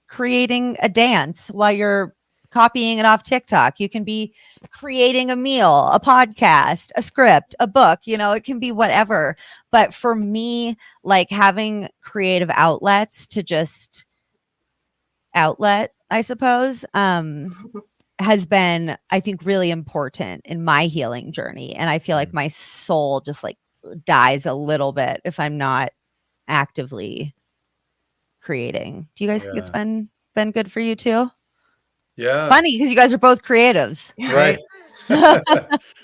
creating a dance while you're copying it off TikTok. You can be creating a meal, a podcast, a script, a book, it can be whatever. But for me, like having creative outlets to just outlet, I suppose, has been, I think, really important in my healing journey. And I feel like my soul just like dies a little bit if I'm not actively creating. Do you guys think it's been good for you too? Yeah. It's funny because you guys are both creatives, right?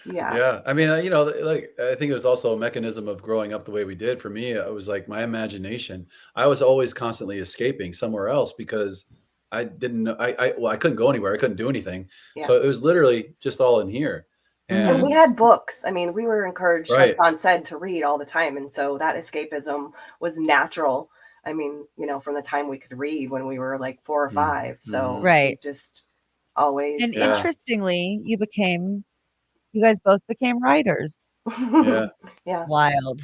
Yeah. I mean, like I think it was also a mechanism of growing up the way we did. For me, it was like my imagination. I was always constantly escaping somewhere else because I didn't know. I couldn't go anywhere. I couldn't do anything. Yeah. So it was literally just all in here. And we had books. I mean, we were encouraged, Right. like John said, to read all the time. And so that escapism was natural. I mean, from the time we could read when we were like 4 or 5. So Right. it just always. And interestingly, you guys both became writers. Yeah. Wild.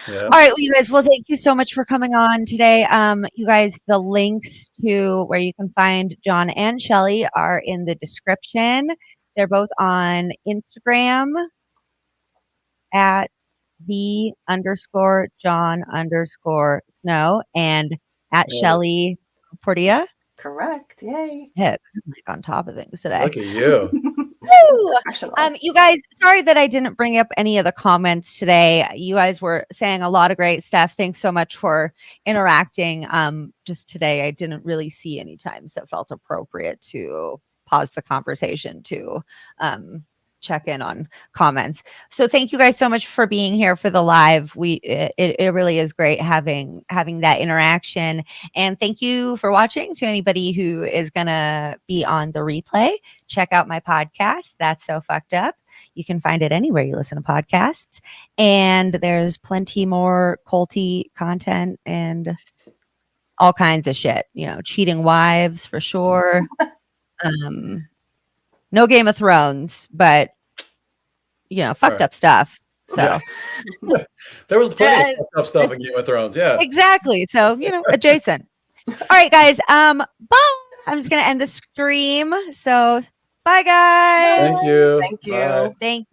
Yeah. All right, well, you guys, thank you so much for coming on today. You guys, the links to where you can find John and Shelly are in the description. They're both on Instagram at _John_Snow and at Shelly Pordea. Correct. Yay. I'm like on top of things today. Look at you. You guys, sorry that I didn't bring up any of the comments today. You guys were saying a lot of great stuff. Thanks so much for interacting. Just today, I didn't really see any times that felt appropriate to pause the conversation to check in on comments. So thank you guys so much for being here for the live. It really is great having that interaction. And thank you for watching. To anybody who is gonna be on the replay, check out my podcast, That's So Fucked Up. You can find it anywhere you listen to podcasts. And there's plenty more culty content and all kinds of shit, cheating wives for sure. No Game of Thrones, but fucked up stuff. So there was plenty of fucked up stuff in Game of Thrones. Yeah, exactly. So adjacent. All right, guys. Boom. I'm just gonna end the stream. So bye, guys. Thank you. Thank you. Bye. Thank you.